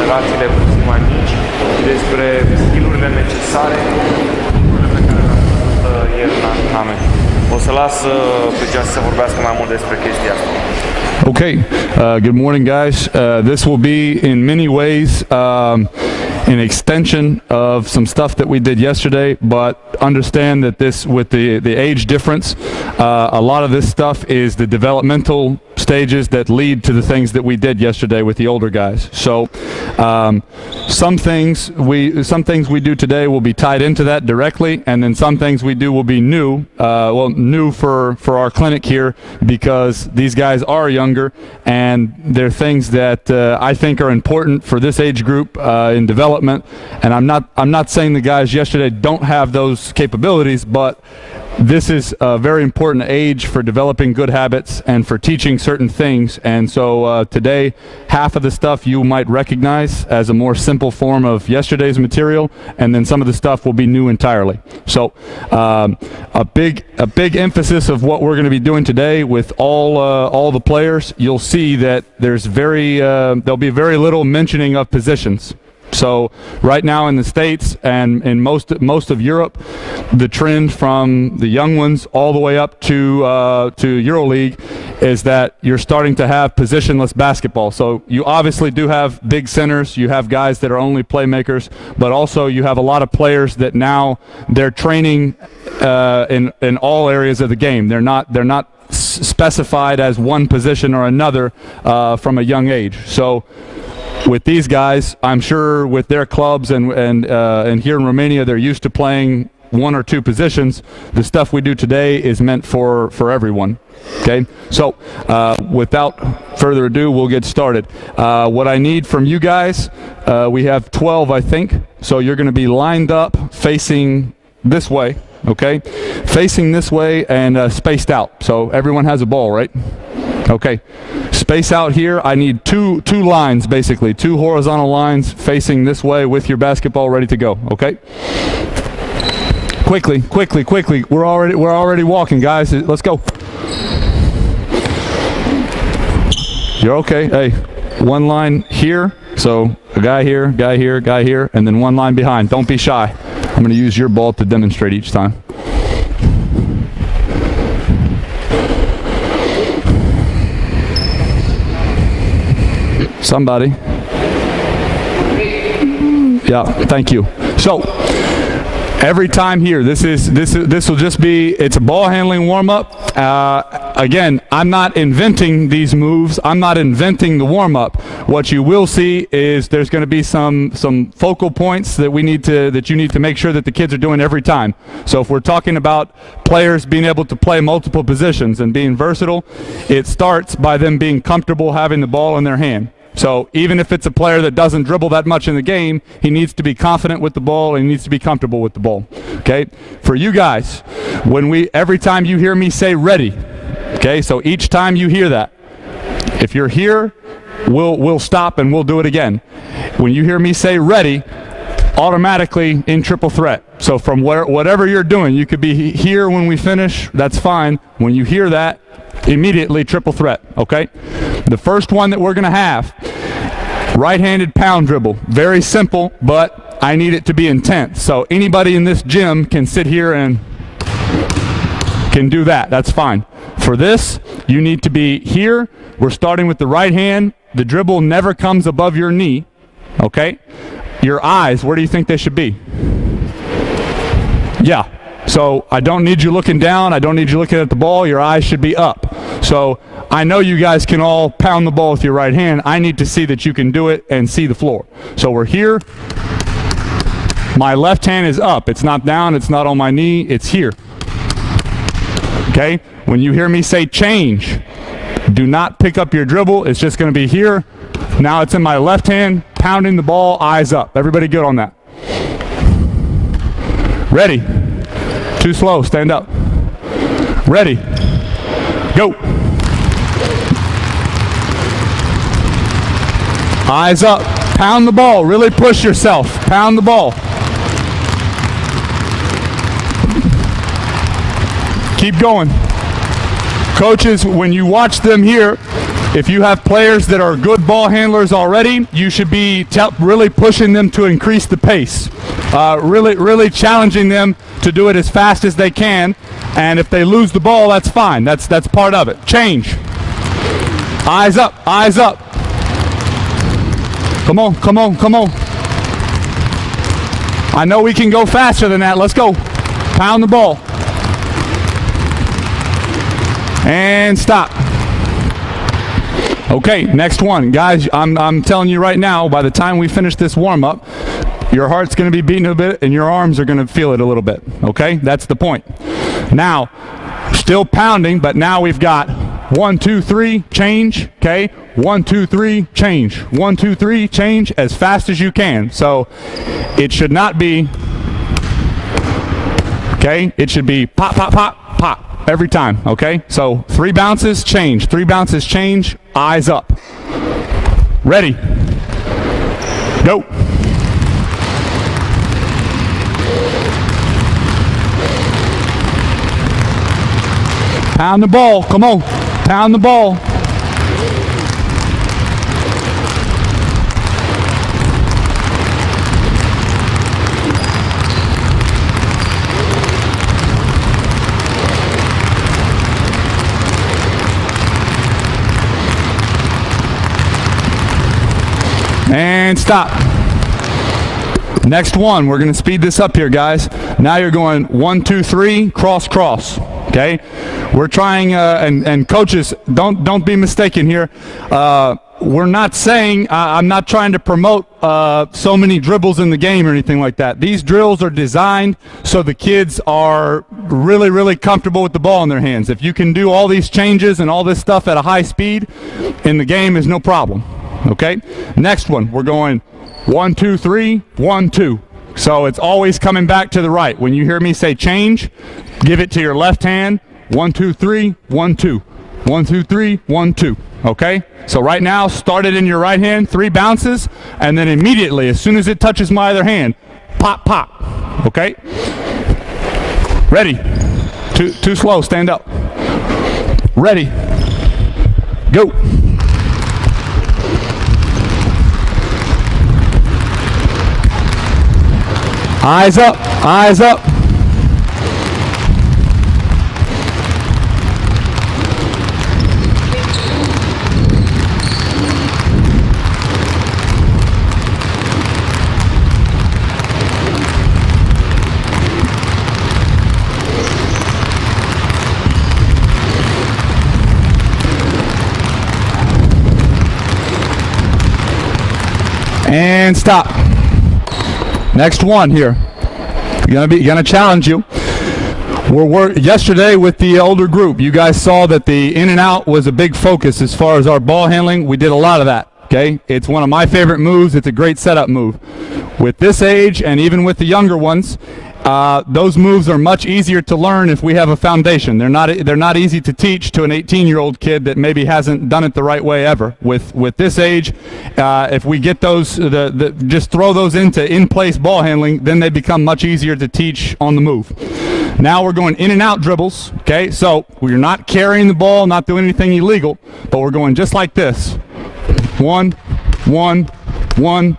accelerațiile puțin mai mici, despre skill-urile necesare, lucrurile pe care le-am făcut ieri în antrenament. O să las pe George să vorbească mai mult despre chestia asta. Okay, good morning guys. This will be in many ways an extension of some stuff that we did yesterday, but understand that this, with the age difference, a lot of this stuff is the developmental stages that lead to the things that we did yesterday with the older guys. So some things we do today will be tied into that directly, and then some things we do will be new, new for our clinic here, because these guys are younger and they're things that I think are important for this age group in development. And I'm not saying the guys yesterday don't have those capabilities, but this is a very important age for developing good habits and for teaching certain things. And so today, half of the stuff you might recognize as a more simple form of yesterday's material, and then some of the stuff will be new entirely. So a big emphasis of what we're going to be doing today with all the players. You'll see that there's there'll be very little mentioning of positions. So right now in the States and in most of Europe, the trend from the young ones all the way up to EuroLeague is that you're starting to have positionless basketball. So you obviously do have big centers, you have guys that are only playmakers, but also you have a lot of players that now they're training in all areas of the game. They're not specified as one position or another from a young age. So with these guys, I'm sure with their clubs and here in Romania, they're used to playing one or two positions. The stuff we do today is meant for everyone. Okay, so without further ado, we'll get started. What I need from you guys, we have 12, I think. So you're going to be lined up facing this way. Okay, facing this way and spaced out. So everyone has a ball, right? Okay, space out here. I need two lines, basically, two horizontal lines facing this way with your basketball ready to go. Okay. Quickly. We're already walking, guys. Let's go. You're okay. Hey, one line here. So a guy here, guy here, guy here, and then one line behind. Don't be shy. I'm going to use your ball to demonstrate each time. Somebody. Yeah, thank you. So every time here, this will just be, it's a ball handling warm-up. Again, I'm not inventing these moves. I'm not inventing the warm-up. What you will see is there's going to be some focal points that you need to make sure that the kids are doing every time. So if we're talking about players being able to play multiple positions and being versatile, it starts by them being comfortable having the ball in their hand. So even if it's a player that doesn't dribble that much in the game, he needs to be confident with the ball and he needs to be comfortable with the ball. Okay? For you guys, every time you hear me say ready, okay? So each time you hear that, if you're here, we'll stop and we'll do it again. When you hear me say ready, automatically in triple threat. So from whatever you're doing, you could be here when we finish, that's fine. When you hear that, immediately triple threat, okay? The first one that we're going to have, right-handed pound dribble. Very simple, but I need it to be intense. So anybody in this gym can sit here and can do that. That's fine. For this, you need to be here. We're starting with the right hand. The dribble never comes above your knee, okay? Your eyes, where do you think they should be? Yeah. So I don't need you looking down. I don't need you looking at the ball. Your eyes should be up. So I know you guys can all pound the ball with your right hand. I need to see that you can do it and see the floor. So we're here. My left hand is up. It's not down. It's not on my knee. It's here. Okay? When you hear me say change, do not pick up your dribble. It's just going to be here. Now it's in my left hand, pounding the ball, eyes up. Everybody good on that? Ready? Too slow, stand up. Ready, go. Eyes up, pound the ball, really push yourself, pound the ball. Keep going. Coaches, when you watch them here, If you have players that are good ball handlers already, you should be really pushing them to increase the pace. Really challenging them to do it as fast as they can. And if they lose the ball, that's fine. That's part of it. Change. Eyes up, eyes up. Come on, come on, come on. I know we can go faster than that. Let's go. Pound the ball. And stop. Okay, next one. Guys, I'm telling you right now, by the time we finish this warm-up, your heart's going to be beating a bit and your arms are going to feel it a little bit. Okay, that's the point. Now, still pounding, but now we've got 1, 2, 3, change. Okay, 1, 2, 3, change. 1, 2, 3, change as fast as you can. So it should not be, okay, it should be pop, pop, pop, pop. Every time, okay? So 3 bounces, change. 3 bounces, change. Eyes up. Ready. Go. Pound the ball. Come on. Pound the ball. And stop. Next one, we're going to speed this up here, guys. Now you're going 1, 2, 3, cross, cross. Okay? We're trying, and coaches, don't be mistaken here. We're not saying, I'm not trying to promote so many dribbles in the game or anything like that. These drills are designed so the kids are really comfortable with the ball in their hands. If you can do all these changes and all this stuff at a high speed in the game, is no problem. Okay, next one, we're going 1, 2, 3, 1, 2. So it's always coming back to the right. When you hear me say change, give it to your left hand. 1, 2, 3, 1, 2. 1, 2, 3, 1, 2. Okay, so right now, start it in your right hand, 3 bounces, and then immediately, as soon as it touches my other hand, pop, pop. Okay, ready. Too slow, stand up. Ready, go. Eyes up, eyes up. And stop. Next one here. Gonna challenge you. Yesterday with the older group, you guys saw that the in and out was a big focus as far as our ball handling. We did a lot of that. Okay, it's one of my favorite moves. It's a great setup move. With this age and even with the younger ones, those moves are much easier to learn if we have a foundation. They're not easy to teach to an 18-year-old kid that maybe hasn't done it the right way ever. With this age, if we get those, just throw those into in-place ball handling, then they become much easier to teach on the move. Now we're going in and out dribbles. Okay, so we're not carrying the ball, not doing anything illegal, but we're going just like this. 1, 1, 1,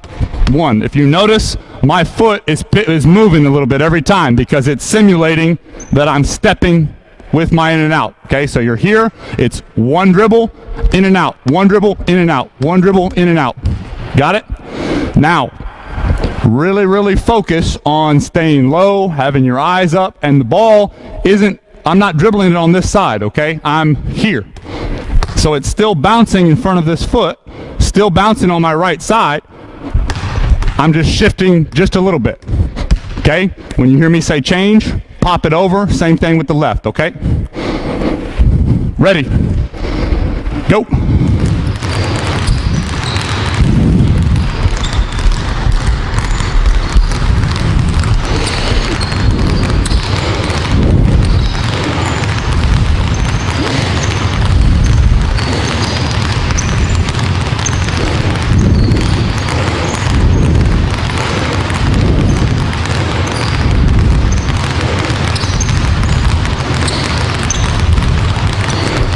1. If you notice, my foot is moving a little bit every time because it's simulating that I'm stepping with my in and out. Okay, so you're here, it's 1 dribble, in and out, 1 dribble, in and out, 1 dribble, in and out. Got it? Now, really focus on staying low, having your eyes up, and the ball isn't, I'm not dribbling it on this side, okay? I'm here. So it's still bouncing in front of this foot, still bouncing on my right side. I'm just shifting just a little bit, okay? When you hear me say change, pop it over, same thing with the left, okay? Ready, go.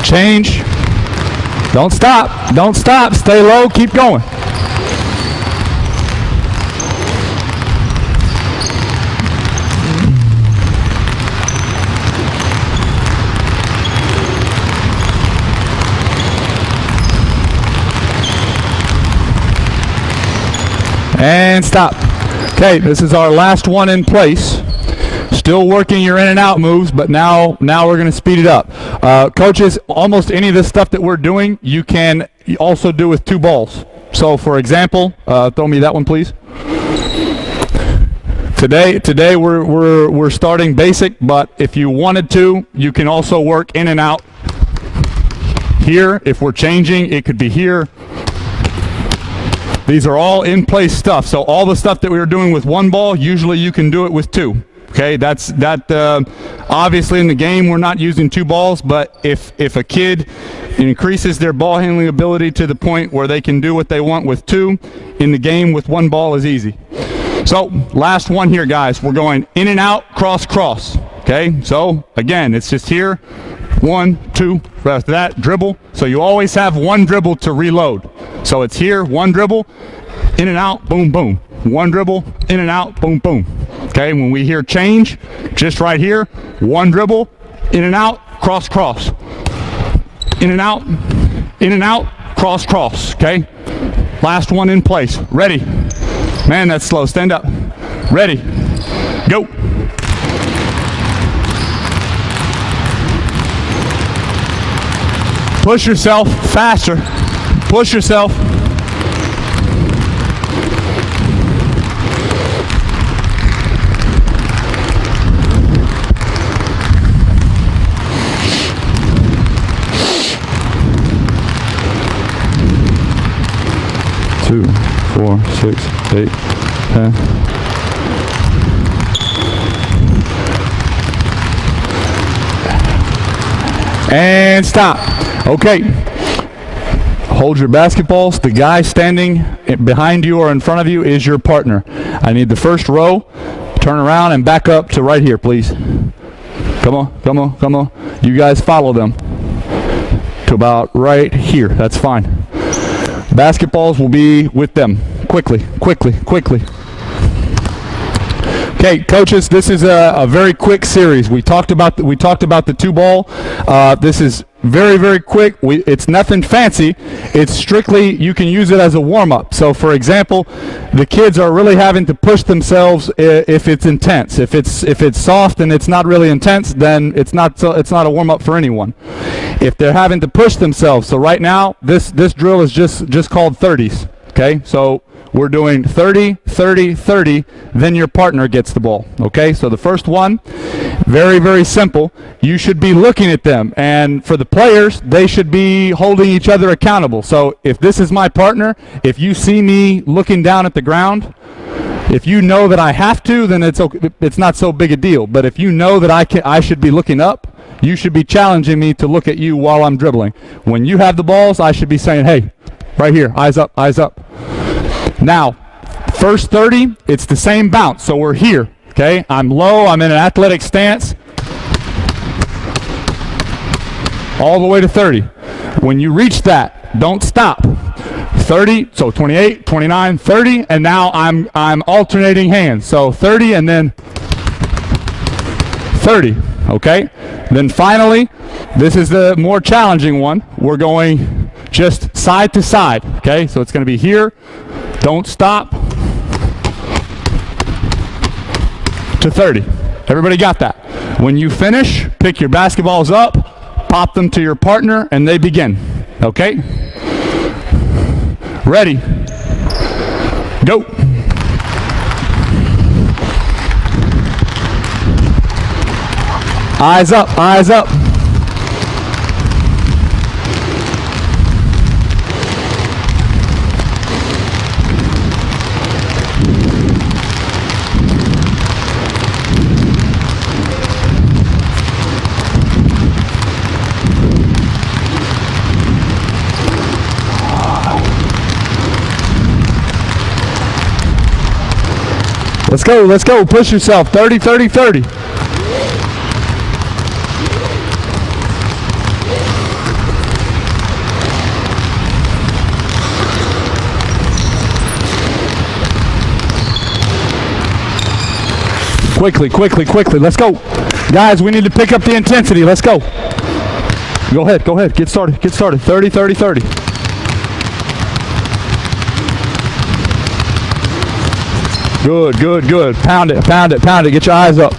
Change. Don't stop. Don't stop. Stay low. Keep going. And stop. Okay, this is our last one in place. Still working your in and out moves, but now we're going to speed it up. Coaches, almost any of this stuff that we're doing, you can also do with 2 balls. So, for example, throw me that one, please. Today we're starting basic, but if you wanted to, you can also work in and out here. If we're changing, it could be here. These are all in place stuff. So all the stuff that we were doing with 1 ball, usually you can do it with 2. Okay, obviously in the game we're not using 2 balls, but if a kid increases their ball handling ability to the point where they can do what they want with 2, in the game with 1 ball is easy. So last one here, guys. We're going in and out, cross, cross. Okay, so again, it's just here. 1, 2, after that, dribble. So you always have 1 dribble to reload. So it's here, 1 dribble, in and out, boom, boom. 1 dribble, in and out, boom, boom. Okay, when we hear change, just right here, 1 dribble, in and out, cross, cross. In and out, cross, cross. Okay, last one in place. Ready. Man, that's slow. Stand up. Ready. Go. Push yourself faster. Push yourself. Two, 4, 6, 8, 10. And stop. Okay. Hold your basketballs. The guy standing behind you or in front of you is your partner. I need the first row. Turn around and back up to right here, please. Come on, come on, come on. You guys follow them to about right here. That's fine. Basketballs will be with them. Quickly, quickly, quickly. Okay, coaches, this is a very quick series. We talked about the 2 ball. This is very, very quick. It's nothing fancy. It's strictly, you can use it as a warm-up. So, for example, the kids are really having to push themselves if it's intense. If it's soft and it's not really intense, then it's not a warm-up for anyone. If they're having to push themselves, so right now this drill is just called 30s. Okay, so we're doing 30, 30, 30, then your partner gets the ball. Okay, so the first one, very, very simple. You should be looking at them, and for the players, they should be holding each other accountable. So if this is my partner, if you see me looking down at the ground, if you know that I have to, then it's not so big a deal. But if you know that I should be looking up, you should be challenging me to look at you while I'm dribbling. When you have the balls, I should be saying, hey, right here, eyes up, eyes up. Now, first 30, it's the same bounce, so we're here, okay? I'm low, I'm in an athletic stance, all the way to 30. When you reach that, don't stop. 30, so 28, 29, 30, and now I'm alternating hands. So 30 and then 30, okay? Then finally, this is the more challenging one. We're going just side to side, okay? So it's going to be here, don't stop, to 30. Everybody got that? When you finish, pick your basketballs up, pop them to your partner, and they begin, okay? Ready, go. Eyes up, eyes up. Let's go, push yourself, 30, 30, 30. Quickly, quickly, quickly. Let's go. Guys, we need to pick up the intensity. Let's go. Go ahead, go ahead. Get started, get started. 30, 30, 30. Good, good, good. Pound it, pound it, pound it. Get your eyes up.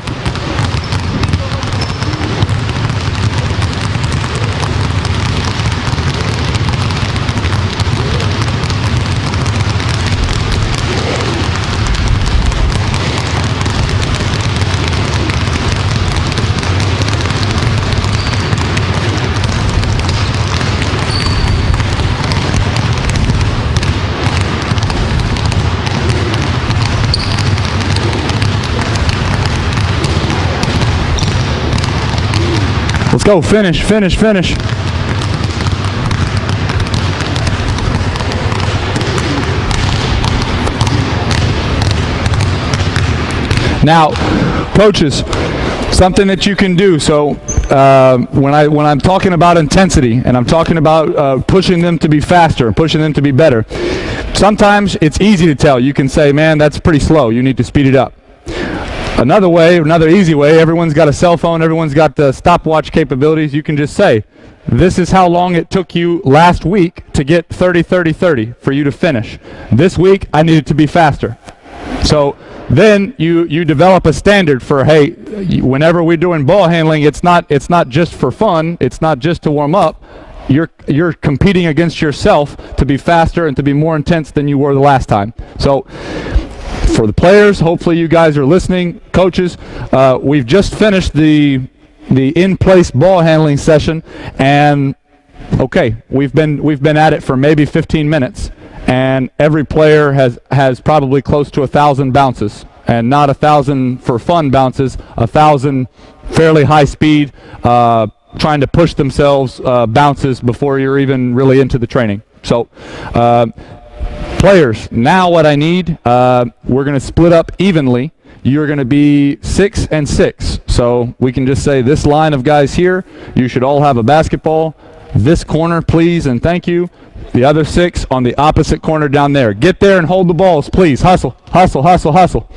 Let's go, finish, finish, finish. Now, coaches, something that you can do. So when I'm talking about intensity and I'm talking about pushing them to be faster, pushing them to be better, sometimes it's easy to tell. You can say, man, that's pretty slow. You need to speed it up. Another way, another easy way, everyone's got a cell phone, everyone's got the stopwatch capabilities. You can just say, this is how long it took you last week to get 30, 30, 30 for you to finish. This week, I needed to be faster. So then you develop a standard for, hey, whenever we're doing ball handling, it's not just for fun, it's not just to warm up. You're competing against yourself to be faster and to be more intense than you were the last time. So for the players, hopefully you guys are listening. Coaches, we've just finished the in-place ball handling session, and okay, we've been at it for maybe 15 minutes, and every player has probably close to 1,000 bounces, and not 1,000 for fun bounces, 1,000 fairly high speed, trying to push themselves bounces before you're even really into the training. So players, now what I need, we're going to split up evenly. You're going to be 6 and 6. So we can just say this line of guys here, you should all have a basketball. This corner, please and thank you. The other 6 on the opposite corner down there. Get there and hold the balls, please. Hustle, hustle, hustle, hustle.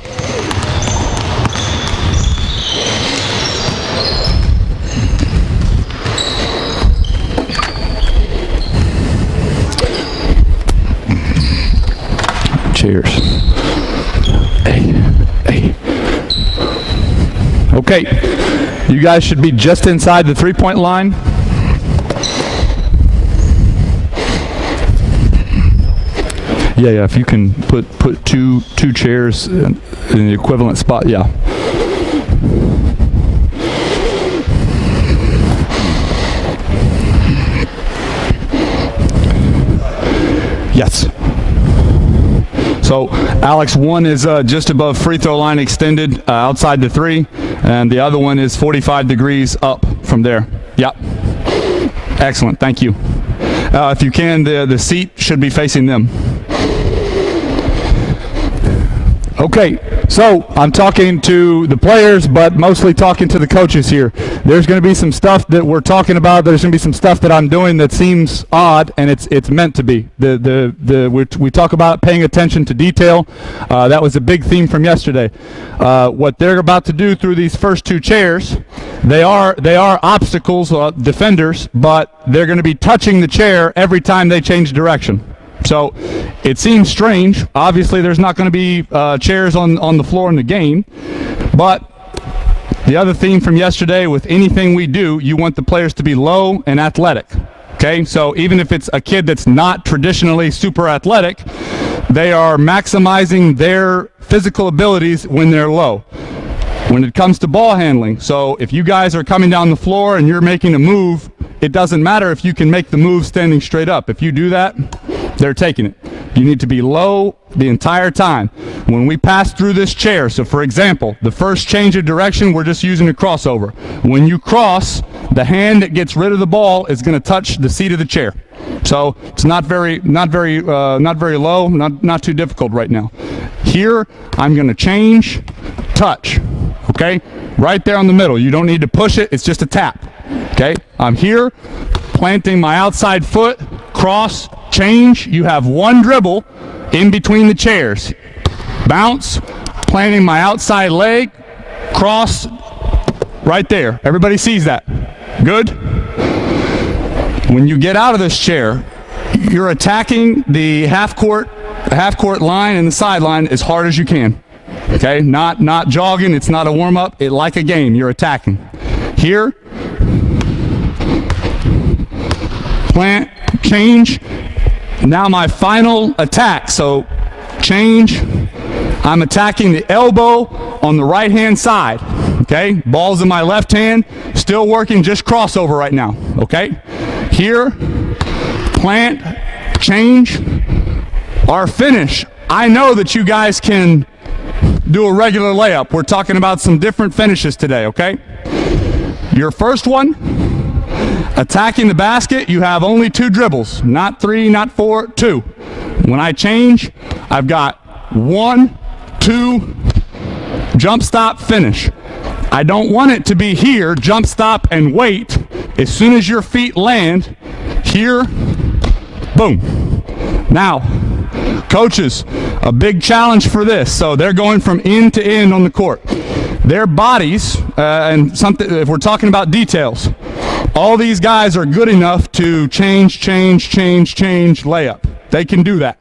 Cheers. Hey. Okay, you guys should be just inside the three-point line. Yeah, if you can put two chairs in the equivalent spot, yeah. Yes. So Alex, one is just above free throw line extended outside the 3, and the other one is 45 degrees up from there. Yep. Excellent, thank you. If you can, the seat should be facing them. Okay, so I'm talking to the players, but mostly talking to the coaches here. There's going to be some stuff that we're talking about. There's going to be some stuff that I'm doing that seems odd, and it's meant to be. We talk about paying attention to detail. That was a big theme from yesterday. What they're about to do through these first 2 chairs, they are obstacles, defenders, but they're going to be touching the chair every time they change direction. So it seems strange. Obviously, there's not going to be chairs on the floor in the game. But the other theme from yesterday, with anything we do, you want the players to be low and athletic. Okay, so even if it's a kid that's not traditionally super athletic, they are maximizing their physical abilities when they're low. When it comes to ball handling, so if you guys are coming down the floor and you're making a move, it doesn't matter if you can make the move standing straight up. If you do that, they're taking it. You need to be low the entire time. When we pass through this chair, so for example, the first change of direction, we're just using a crossover. When you cross, the hand that gets rid of the ball is going to touch the seat of the chair. So it's not very low, not too difficult right now. Here, I'm going to change, touch. Okay, right there on the middle. You don't need to push it. It's just a tap. Okay, I'm here, planting my outside foot, cross, change. You have one dribble in between the chairs. Bounce, planting my outside leg, cross right there. Everybody sees that. Good? When you get out of this chair, you're attacking the half court line and the sideline as hard as you can. Okay? Not jogging, it's not a warm-up, like a game, you're attacking. Here, plant, change. Now my final attack, so change. I'm attacking the elbow on the right-hand side. Okay? Ball's in my left hand, still working, just crossover right now. Okay? Here, plant, change. Our finish. I know that you guys can do a regular layup. We're talking about some different finishes today, okay? Your first one, attacking the basket, you have only 2 dribbles. Not 3, not 4, 2. When I change, I've got 1, 2, jump stop, finish. I don't want it to be here, jump stop and wait. As soon as your feet land, here, boom. Now, coaches, a big challenge for this. So they're going from end to end on the court. Their bodies, and something, if we're talking about details, all these guys are good enough to change layup. They can do that.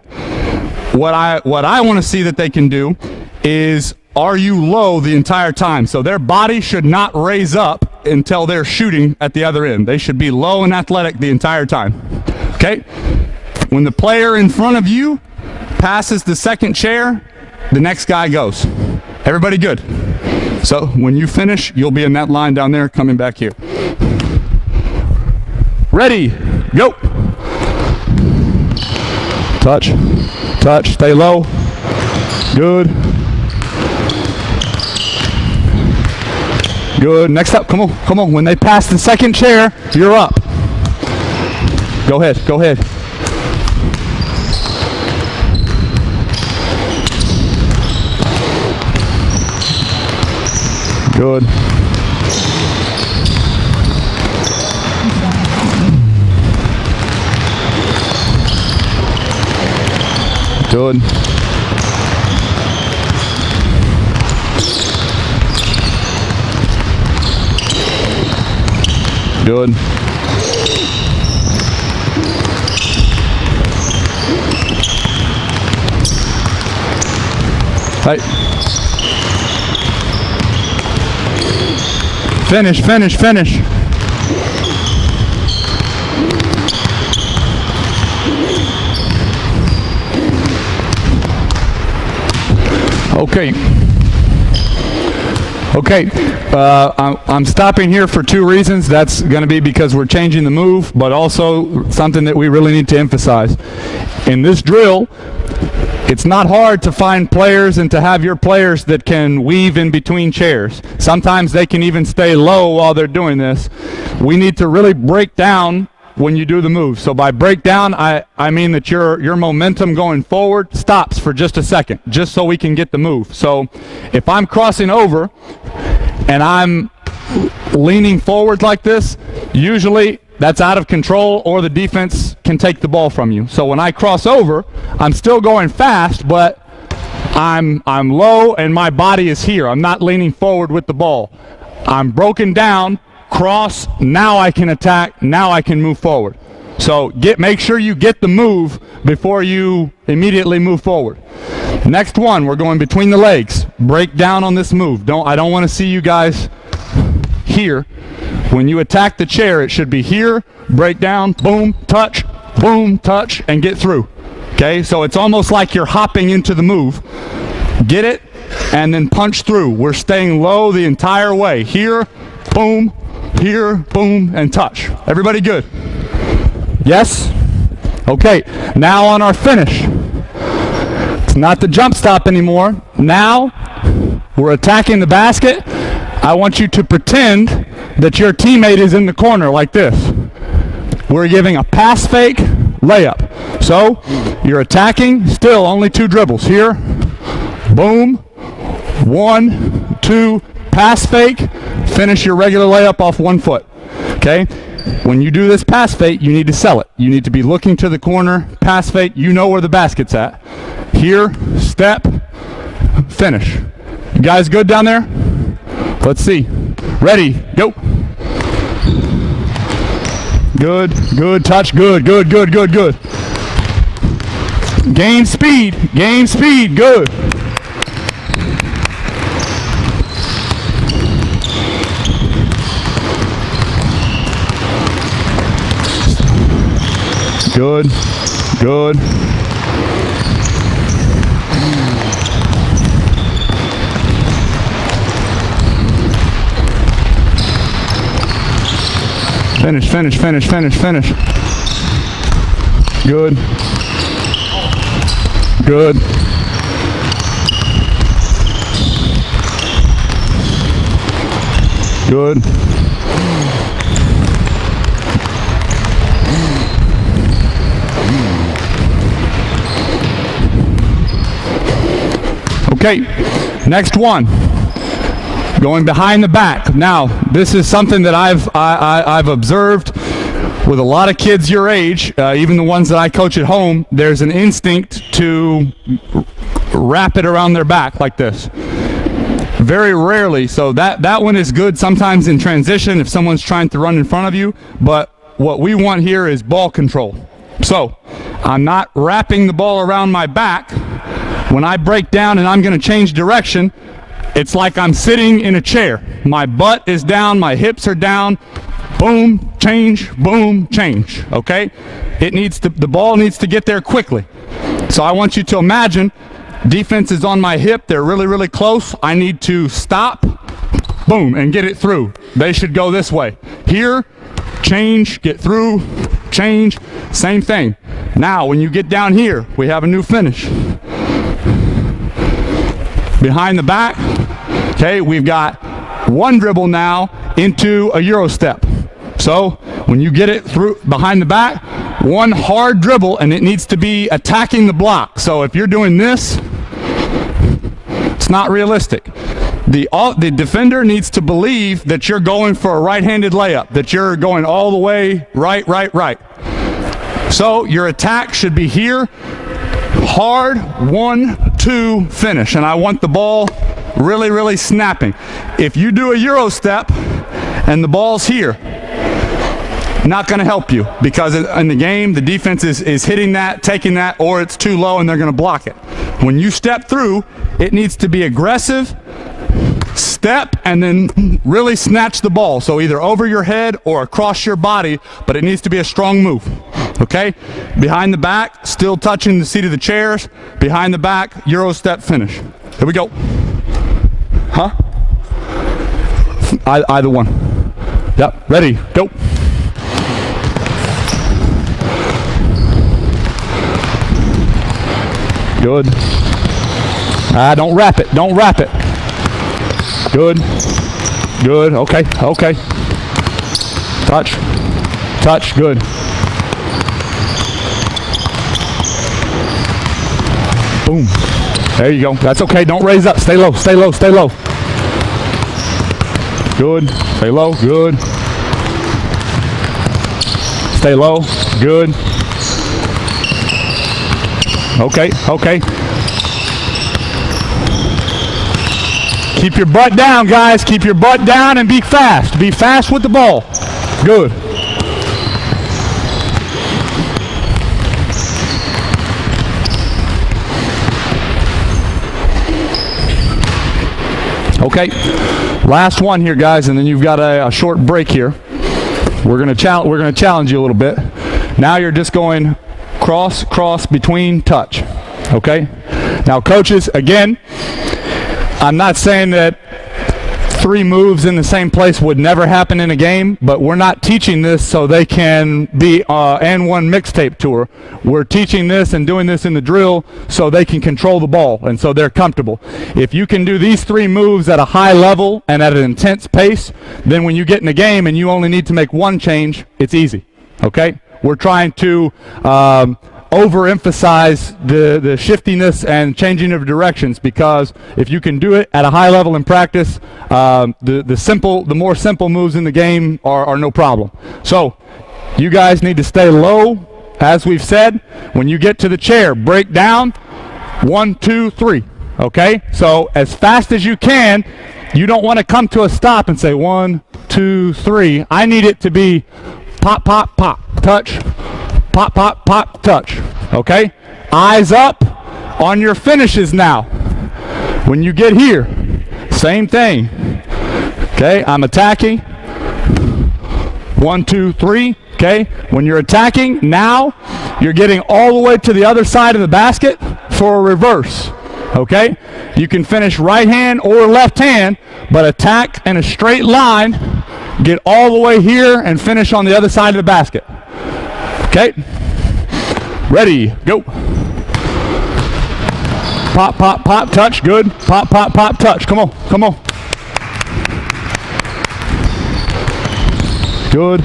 What I want to see that they can do is, are you low the entire time? So their body should not raise up until they're shooting at the other end. They should be low and athletic the entire time. Okay? When the player in front of you passes the second chair, the next guy goes. Everybody good? So when you finish, you'll be in that line down there coming back here. Ready, go. Touch, touch, stay low. Good. Good, next up, come on. When they pass the second chair, you're up. Go ahead. Good. Good. Good. Right. Finish. Okay, I'm stopping here for 2 reasons. That's going to be because we're changing the move, but also something that we really need to emphasize. In this drill, it's not hard to find players and to have your players that can weave in between chairs. Sometimes they can even stay low while they're doing this. We need to really break down when you do the move. So by breakdown, I mean that your momentum going forward stops for just a second, just so we can get the move. So if I'm crossing over and I'm leaning forward like this, usually that's out of control or the defense can take the ball from you. So when I cross over, I'm still going fast, but I'm low and my body is here. I'm not leaning forward with the ball. I'm broken down, cross, now I can attack, now I can move forward. So make sure you get the move before you immediately move forward. Next one, we're going between the legs. Break down on this move. I don't want to see you guys here. When you attack the chair, it should be here, break down, boom, touch, and get through. Okay, so it's almost like you're hopping into the move. Get it, and then punch through. We're staying low the entire way. Here, boom, and touch. Everybody good? Yes? Okay, now on our finish. It's not the jump stop anymore. Now, we're attacking the basket. I want you to pretend that your teammate is in the corner like this. We're giving a pass fake layup. So, you're attacking, still only 2 dribbles. Here, boom, 1, 2, pass fake, finish your regular layup off 1 foot. Okay? When you do this pass fake, you need to sell it. You need to be looking to the corner, pass fake, you know where the basket's at. Here, step, finish. You guys good down there? Let's see. Ready, go. Good, good, touch, good, good, good, good, good. Gain speed, good. Good, good. Finish, finish, finish, finish, finish. Good. Good. Good. Okay, next one. Going behind the back. Now, this is something that I've observed with a lot of kids your age, even the ones that I coach at home. There's an instinct to wrap it around their back like this. Very rarely. So that one is good sometimes in transition if someone's trying to run in front of you. But what we want here is ball control. So I'm not wrapping the ball around my back. When I break down and I'm going to change direction, it's like I'm sitting in a chair. My butt is down, my hips are down. Boom, change, okay? The ball needs to get there quickly. So I want you to imagine defense is on my hip, they're really, really close. I need to stop, boom, and get it through. They should go this way. Here, change, get through, change, same thing. Now, when you get down here, we have a new finish. Behind the back, okay, we've got one dribble now into a Euro step. So when you get it through behind the back, one hard dribble, and it needs to be attacking the block. So if you're doing this, it's not realistic. The defender needs to believe that you're going for a right-handed layup, that you're going all the way right. So your attack should be here, hard, 1, 2, finish. And I want the ball really, really snapping. If you do a Euro step and the ball's here, not going to help you, because in the game the defense is hitting that, taking that, or it's too low and they're going to block it. When you step through, it needs to be aggressive, step, and then really snatch the ball. So either over your head or across your body, but it needs to be a strong move. Okay? Behind the back, still touching the seat of the chairs. Behind the back, Euro step, finish. Here we go. Huh? Either one. Yep, ready, go. Good. Don't wrap it, don't wrap it. Good. Good, okay. Touch, good. Boom. There you go. That's okay, don't raise up. Stay low. Good. Stay low, good. Stay low, good. Okay. Keep your butt down, guys. Keep your butt down and be fast. Be fast with the ball. Good. Okay, last one here, guys, and then you've got a short break here. We're gonna challenge you a little bit. Now you're just going cross, between, touch. Okay? Now, coaches, again, I'm not saying that 3 moves in the same place would never happen in a game, but we're not teaching this so they can be and one mixtape tour. We're teaching this and doing this in the drill so they can control the ball and so they're comfortable. If you can do these 3 moves at a high level and at an intense pace, then when you get in a game and you only need to make one change, it's easy. Okay? We're trying to overemphasize the shiftiness and changing of directions, because if you can do it at a high level in practice, the more simple moves in the game are no problem. So you guys need to stay low, as we've said. When you get to the chair, break down 1, 2, 3. Okay, so as fast as you can, you don't want to come to a stop and say 1, 2, 3. I need it to be pop, pop, pop, touch, pop, pop, pop, touch. Okay? Eyes up on your finishes now. When you get here, same thing. Okay? I'm attacking. 1, 2, 3. Okay? When you're attacking, now you're getting all the way to the other side of the basket for a reverse. Okay? You can finish right hand or left hand, but attack in a straight line, get all the way here, and finish on the other side of the basket. Okay? Ready, go. Pop, pop, pop, touch, good. Pop, pop, pop, touch. Come on, come on. Good.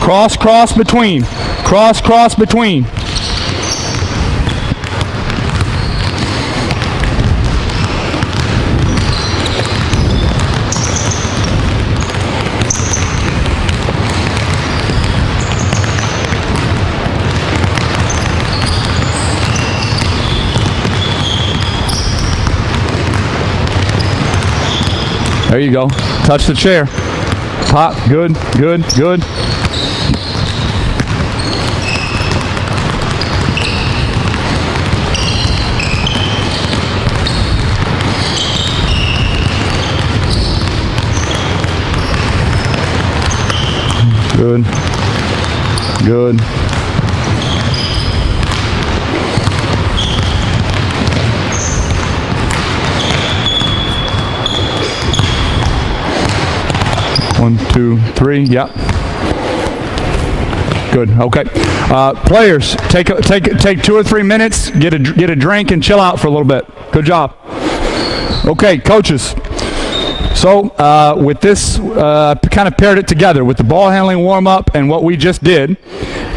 Cross, cross, between. Cross, cross, between. There you go. Touch the chair. Pop. Good, good, good. Good. Good. One, two, three. Yep. Good. Okay. Players, take 2 or 3 minutes. Get a drink and chill out for a little bit. Good job. Okay, coaches. So with this, kind of paired it together with the ball handling warm up and what we just did.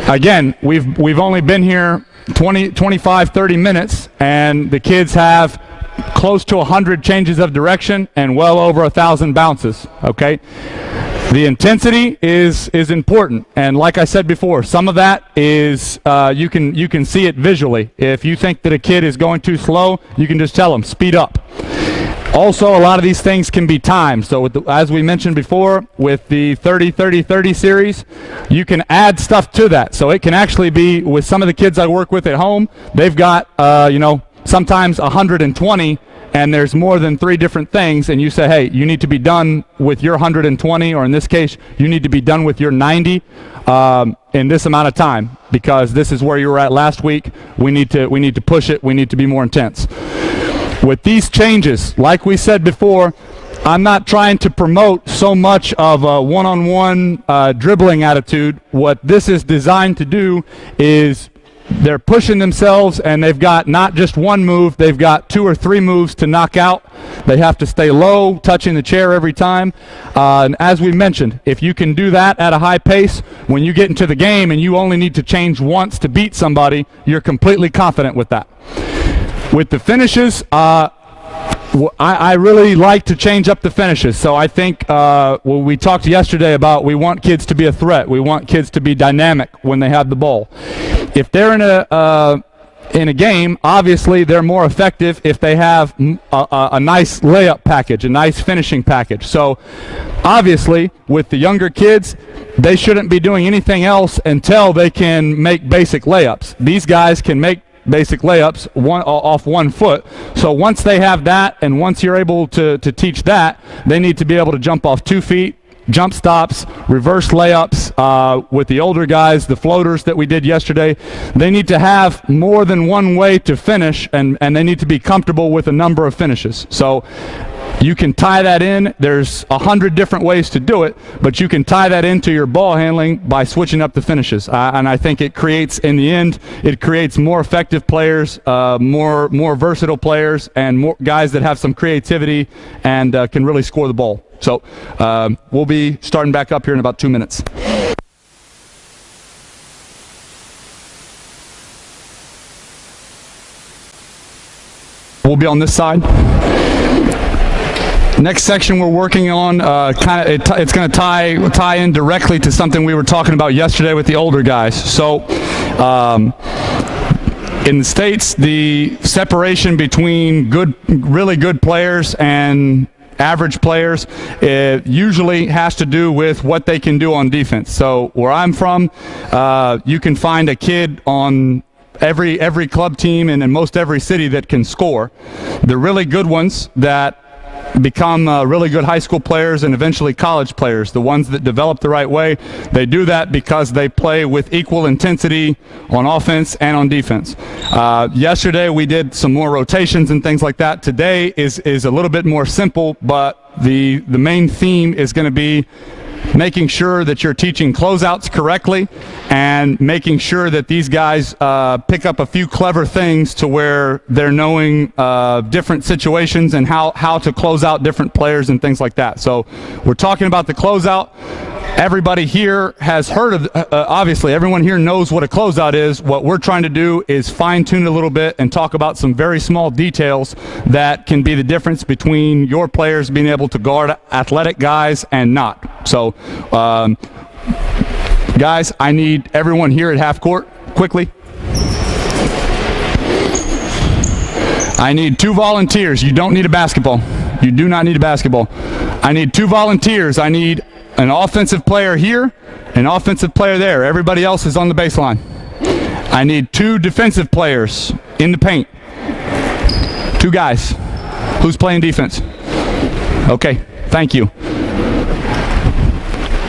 Again, we've only been here 20, 25, 30 minutes, and the kids have close to 100 changes of direction and well over 1,000 bounces. Okay. The intensity is important, and like I said before, some of that is you can see it visually. If you think that a kid is going too slow, you can just tell them speed up. Also, a lot of these things can be timed. So with as we mentioned before, with the 30-30-30 series, you can add stuff to that. So it can actually be, with some of the kids I work with at home, they've got sometimes 120, and there's more than 3 different things, and you say, hey, you need to be done with your 120, or in this case, you need to be done with your 90 in this amount of time, because this is where you were at last week. We need to push it. We need to be more intense. With these changes, like we said before, I'm not trying to promote so much of a one-on-one dribbling attitude. What this is designed to do is they're pushing themselves, and they've got not just one move, they've got 2 or 3 moves to knock out. They have to stay low, touching the chair every time. And as we mentioned, if you can do that at a high pace, when you get into the game and you only need to change once to beat somebody, you're completely confident with that. With the finishes, I really like to change up the finishes. So I think we talked yesterday about we want kids to be a threat. We want kids to be dynamic when they have the ball. If they're in a game, obviously they're more effective if they have a nice layup package, a nice finishing package. So obviously with the younger kids, they shouldn't be doing anything else until they can make basic layups. These guys can make basic layups off 1 foot. So once they have that, and once you're able to teach that, they need to be able to jump off 2 feet, jump stops, reverse layups. With the older guys, the floaters that we did yesterday, they need to have more than one way to finish, and they need to be comfortable with a number of finishes. So you can tie that in. There's 100 different ways to do it, but you can tie that into your ball handling by switching up the finishes. And I think it creates, in the end, it creates more effective players, more versatile players, and more guys that have some creativity and can really score the ball. So we'll be starting back up here in about 2 minutes. We'll be on this side. Next section we're working on, it's going to tie in directly to something we were talking about yesterday with the older guys. So In the States, the separation between really good players and average players, it usually has to do with what they can do on defense. So where I'm from, you can find a kid on every club team and in most every city that can score. The really good ones that become really good high school players and eventually college players, the ones that develop the right way, they do that because they play with equal intensity on offense and on defense. Yesterday we did some more rotations and things like that. Today is a little bit more simple, but the main theme is going to be making sure that you're teaching closeouts correctly and making sure that these guys pick up a few clever things to where they're knowing different situations and how to close out different players and things like that. So we're talking about the closeout. Everybody here has heard of, obviously everyone here knows what a closeout is. What we're trying to do is fine-tune it a little bit and talk about some very small details that can be the difference between your players being able to guard athletic guys and not. So guys, I need everyone here at half court quickly. I need 2 volunteers. You don't need a basketball. You do not need a basketball. I need 2 volunteers. I need an offensive player here, an offensive player there. Everybody else is on the baseline. I need 2 defensive players in the paint. 2 guys. Who's playing defense? Okay, thank you.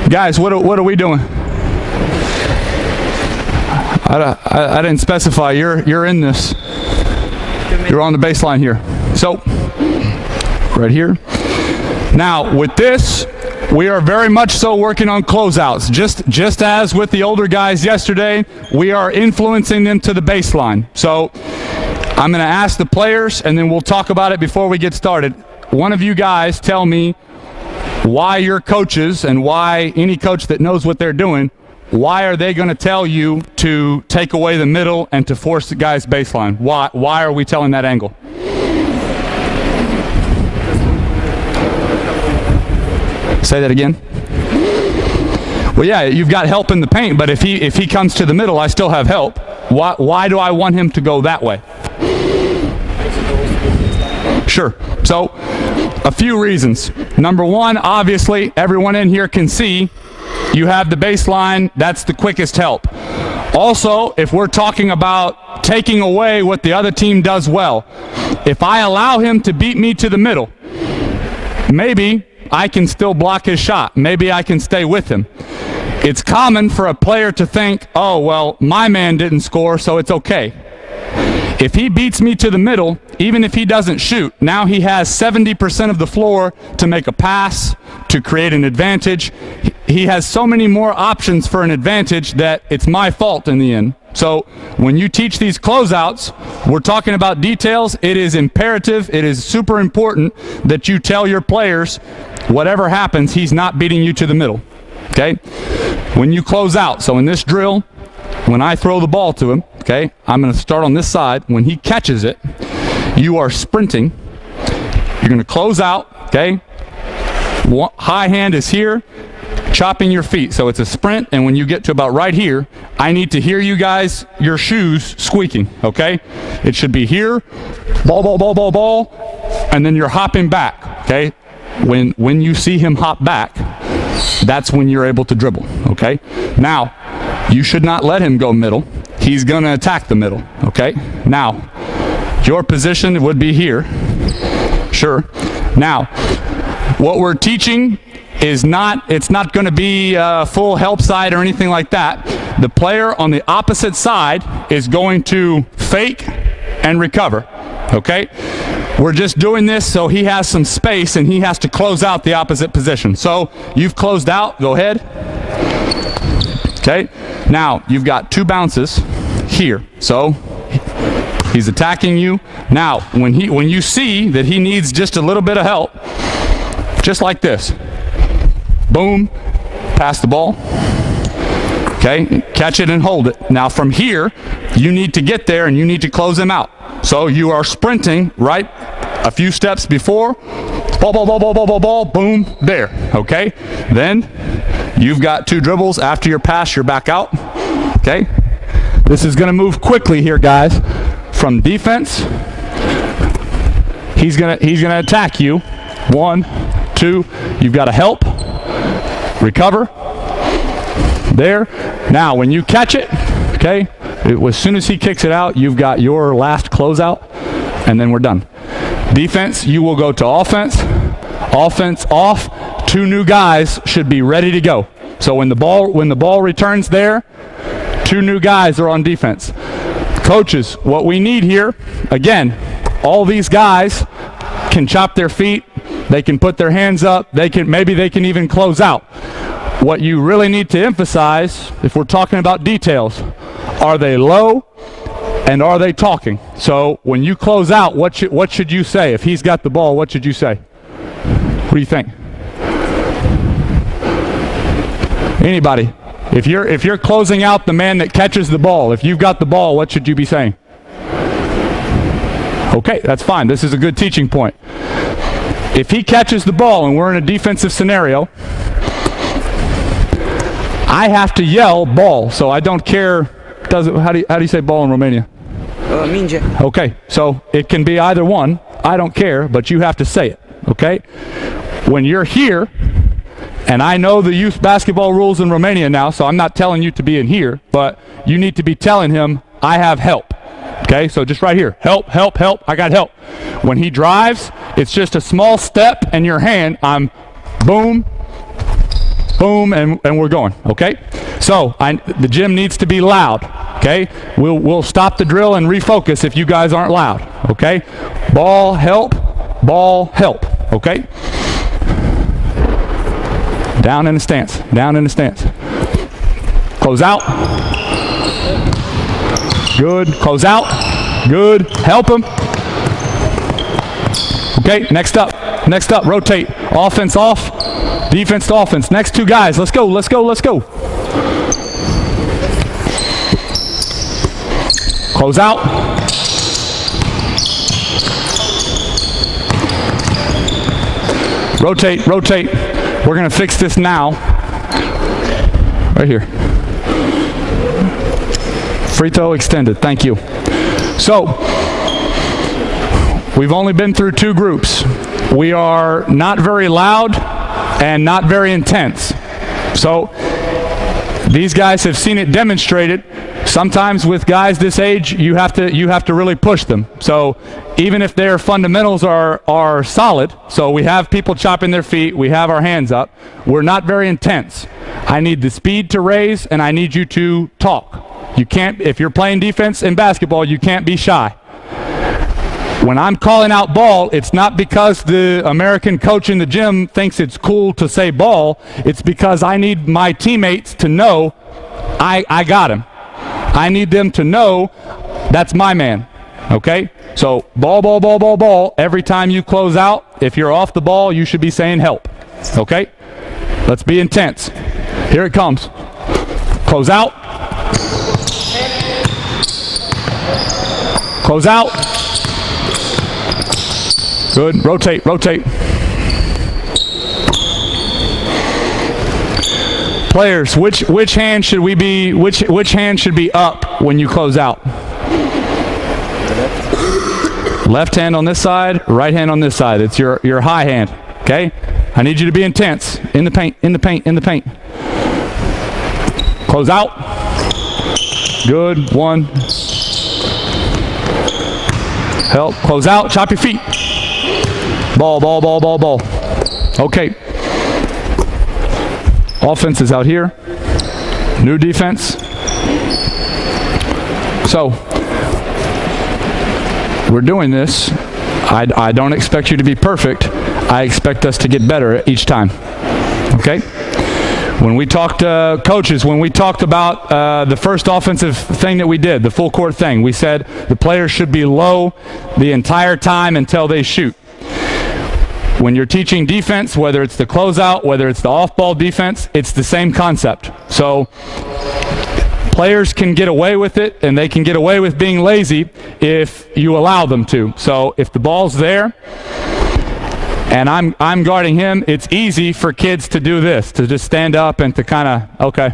Guys, what are we doing? I didn't specify. You're in this. You're on the baseline here. So, right here. Now, with this, we are very much so working on closeouts. Just as with the older guys yesterday, we are influencing them to the baseline. So, I'm going to ask the players, and then we'll talk about it before we get started. One of you guys tell me why your coaches and why any coach that knows what they're doing, why are they going to tell you to take away the middle and to force the guy's baseline? Why are we telling that angle? Say that again. Well, yeah, you've got help in the paint, but if he comes to the middle, I still have help. Why do I want him to go that way? Sure. So, a few reasons. Number one, obviously, everyone in here can see you have the baseline. That's the quickest help. Also, if we're talking about taking away what the other team does well, if I allow him to beat me to the middle, maybe I can still block his shot. Maybe I can stay with him. It's common for a player to think, oh, well, my man didn't score, so it's okay. If he beats me to the middle, even if he doesn't shoot, now he has 70% of the floor to make a pass, to create an advantage. He has so many more options for an advantage that it's my fault in the end. So when you teach these closeouts, we're talking about details. It is imperative, it is super important that you tell your players, whatever happens, he's not beating you to the middle. Okay? When you close out, so in this drill, when I throw the ball to him, okay, I'm going to start on this side. When he catches it, you are sprinting. You're going to close out, okay? High hand is here, chopping your feet. So it's a sprint, and when you get to about right here, I need to hear you guys, your shoes squeaking, okay? It should be here, ball, ball, ball, ball, ball, and then you're hopping back, okay? When you see him hop back, that's when you're able to dribble, okay? Now, you should not let him go middle. He's going to attack the middle, okay? Now, your position would be here. Sure. Now, what we're teaching is it's not going to be a full help side or anything like that. The player on the opposite side is going to fake and recover, okay? We're just doing this so he has some space and he has to close out the opposite position. So you've closed out, go ahead. Okay, now you've got 2 bounces here. So he's attacking you. Now, when you see that he needs just a little bit of help, just like this, boom, pass the ball. Okay, catch it and hold it. Now from here, you need to get there and you need to close him out. So you are sprinting right a few steps before, ball, ball, ball, ball, ball, ball, ball, boom, there, okay? Then you've got 2 dribbles. After your pass, you're back out, okay? This is going to move quickly here, guys. from defense, he's gonna attack you. 1, 2, you've got to help, recover, there. Now when you catch it, okay, as soon as he kicks it out, you've got your last closeout, and then we're done. Defense, you will go to offense. Offense off. 2 new guys should be ready to go. So when the ball returns there, 2 new guys are on defense. Coaches, what we need here, again, all these guys can chop their feet, they can put their hands up, maybe they can even close out. What you really need to emphasize, if we're talking about details, are they low and are they talking? So when you close out, what should you say? If he's got the ball, what should you say? What do you think? Anybody? If you're closing out the man that catches the ball, if you've got the ball, what should you be saying? Okay, that's fine. This is a good teaching point. If he catches the ball and we're in a defensive scenario, I have to yell ball. So I don't care. How do you say ball in Romania? Minge. Okay, so it can be either one. I don't care, but you have to say it. Okay? When you're here, and I know the youth basketball rules in Romania now, so I'm not telling you to be in here, but you need to be telling him, I have help. Okay, so just right here, help, help, help, I got help. When he drives, it's just a small step and your hand, I'm boom, boom, and we're going, okay? So the gym needs to be loud, okay? We'll stop the drill and refocus if you guys aren't loud, okay? Ball, help, okay? Down in the stance, down in the stance. Close out. Good, close out. Good, help him. Okay, next up, rotate. Offense off, defense to offense. Next 2 guys, let's go, let's go, let's go. Close out. Rotate, rotate. We're gonna fix this now. Right here. Free throw extended, thank you. So, we've only been through 2 groups. We are not very loud and not very intense. So, these guys have seen it demonstrated. Sometimes with guys this age, you have to really push them. So, even if their fundamentals are solid, so we have people chopping their feet, we have our hands up, we're not very intense. I need the speed to raise and I need you to talk. You can't, if you're playing defense in basketball, you can't be shy. When I'm calling out ball, it's not because the American coach in the gym thinks it's cool to say ball. It's because I need my teammates to know I got him. I need them to know that's my man. Okay? So ball, ball, ball, ball, ball. Every time you close out, if you're off the ball, you should be saying help. Okay? Let's be intense. Here it comes. Close out. Close out. Good. Rotate, rotate. Players, which hand should we be? Which hand should be up when you close out? Left hand on this side, right hand on this side. It's your high hand. Okay. I need you to be intense. In the paint. In the paint. In the paint. Close out. Good. 1. Help. Close out. Chop your feet. Ball, ball, ball, ball, ball. Okay. Offense is out here. New defense. So, we're doing this. I don't expect you to be perfect. I expect us to get better each time. Okay? When we talked to coaches, when we talked about the first offensive thing that we did, the full court thing, we said the players should be low the entire time until they shoot. When you're teaching defense, whether it's the closeout, whether it's the off-ball defense, it's the same concept. So players can get away with it, and they can get away with being lazy if you allow them to. So if the ball's there, and I'm guarding him, it's easy for kids to do this, to just stand up and to kind of, okay.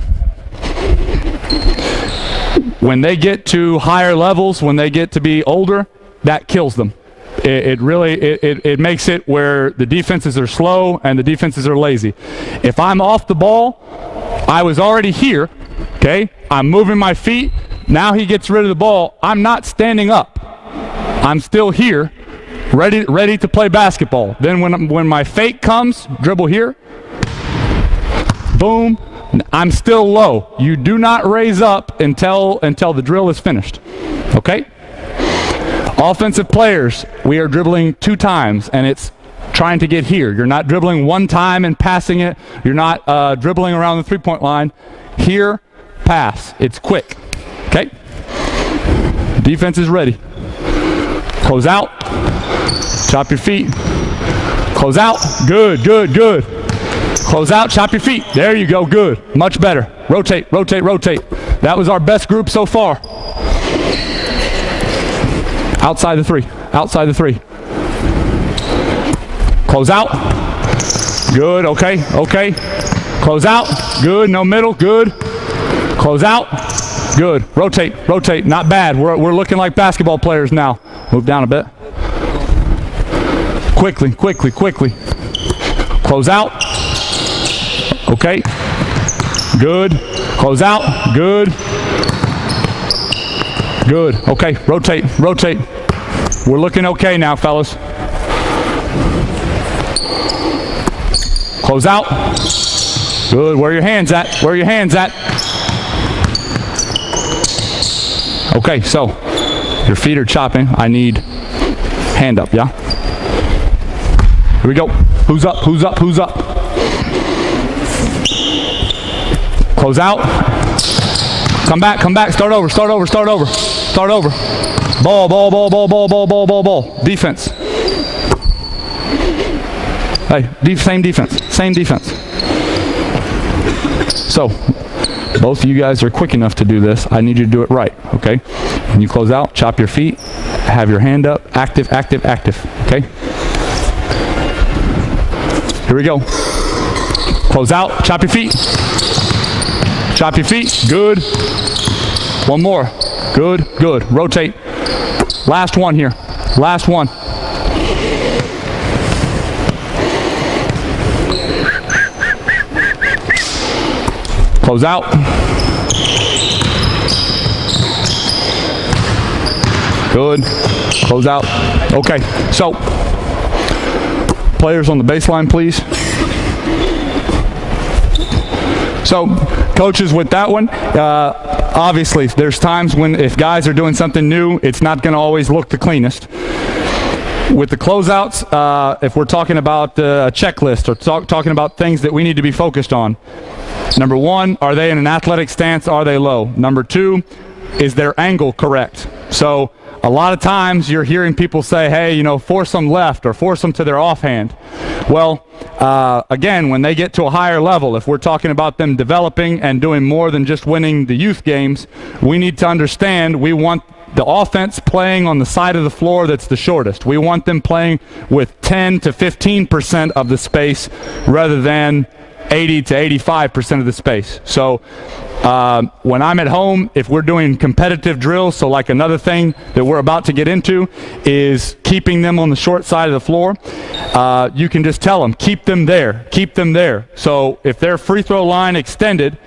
When they get to higher levels, when they get to be older, that kills them. It really makes it where the defenses are slow and the defenses are lazy. If I'm off the ball, I was already here, okay? I'm moving my feet. Now he gets rid of the ball. I'm not standing up. I'm still here, ready to play basketball. Then when my fake comes, dribble here, boom, I'm still low. You do not raise up until the drill is finished, okay? Offensive players, we are dribbling 2 times, and it's trying to get here. You're not dribbling 1 time and passing it. You're not dribbling around the 3-point line. Here, pass. It's quick, okay? Defense is ready. Close out. Chop your feet. Close out. Good, good, good. Close out, chop your feet. There you go, good. Much better. Rotate, rotate, rotate. That was our best group so far. Outside the 3. Outside the 3. Close out. Good, okay, okay. Close out. Good, no middle, good. Close out. Good. Rotate, rotate. Not bad. We're looking like basketball players now. Move down a bit. Quickly, quickly, quickly. Close out. Okay. Good. Close out. Good. Good. Okay. Rotate, rotate. We're looking okay now, fellas. Close out. Good. Where are your hands at? Where are your hands at? Okay, so your feet are chopping. I need hand up, yeah? Here we go. Who's up? Who's up? Who's up? Close out. Come back, come back. Start over, start over, start over. Start over. Ball, ball, ball, ball, ball, ball, ball, ball, ball. Defense. Hey, same defense. Same defense. So, both of you guys are quick enough to do this. I need you to do it right, okay? When you close out, chop your feet, have your hand up, active, active, active, okay? Here we go. Close out, chop your feet. Chop your feet, good. One more, good, good. Rotate. Last one here, last one. Close out. Good. Close out. Okay, so players on the baseline, please. So coaches, with that one, obviously there's times when if guys are doing something new, it's not going to always look the cleanest. With the closeouts, if we're talking about a checklist or talking about things that we need to be focused on, number 1, are they in an athletic stance? Are they low? Number 2, is their angle correct? So a lot of times you're hearing people say, hey, you know, force them left or force them to their offhand. Well, again, when they get to a higher level, if we're talking about them developing and doing more than just winning the youth games, we need to understand we want the offense playing on the side of the floor that's the shortest. We want them playing with 10 to 15% of the space rather than 80 to 85% of the space. So when I'm at home, if we're doing competitive drills, so like another thing that we're about to get into is keeping them on the short side of the floor, you can just tell them, keep them there, keep them there. So if their free throw line extended,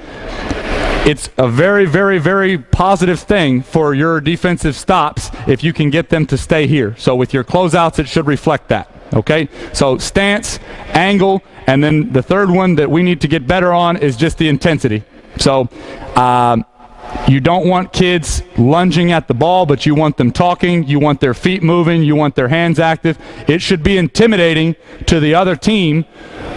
it's a very, very, very positive thing for your defensive stops if you can get them to stay here. So with your closeouts, it should reflect that, okay? So stance, angle, and then the third one that we need to get better on is just the intensity. So you don't want kids lunging at the ball, but you want them talking, you want their feet moving, you want their hands active. It should be intimidating to the other team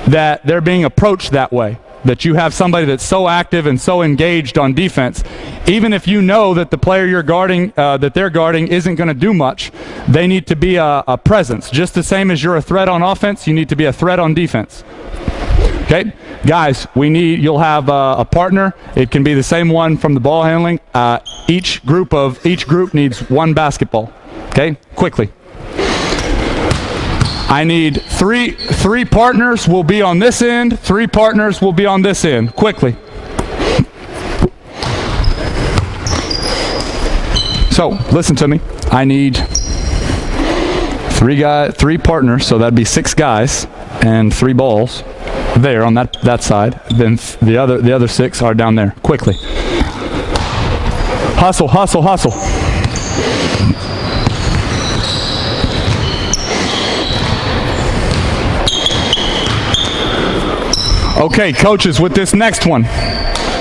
that they're being approached that way, that you have somebody that's so active and so engaged on defense. Even if you know that the player you're guarding, that they're guarding isn't going to do much, they need to be a presence. Just the same as you're a threat on offense, you need to be a threat on defense. Okay, guys, you'll have a partner. It can be the same one from the ball handling. Each group needs 1 basketball. Okay, quickly. I need three partners will be on this end, 3 partners will be on this end. Quickly. So, listen to me. I need three partners, so that'd be 6 guys and 3 balls there on that side. Then the other 6 are down there. Quickly. Hustle, hustle, hustle. Okay, coaches, with this next one,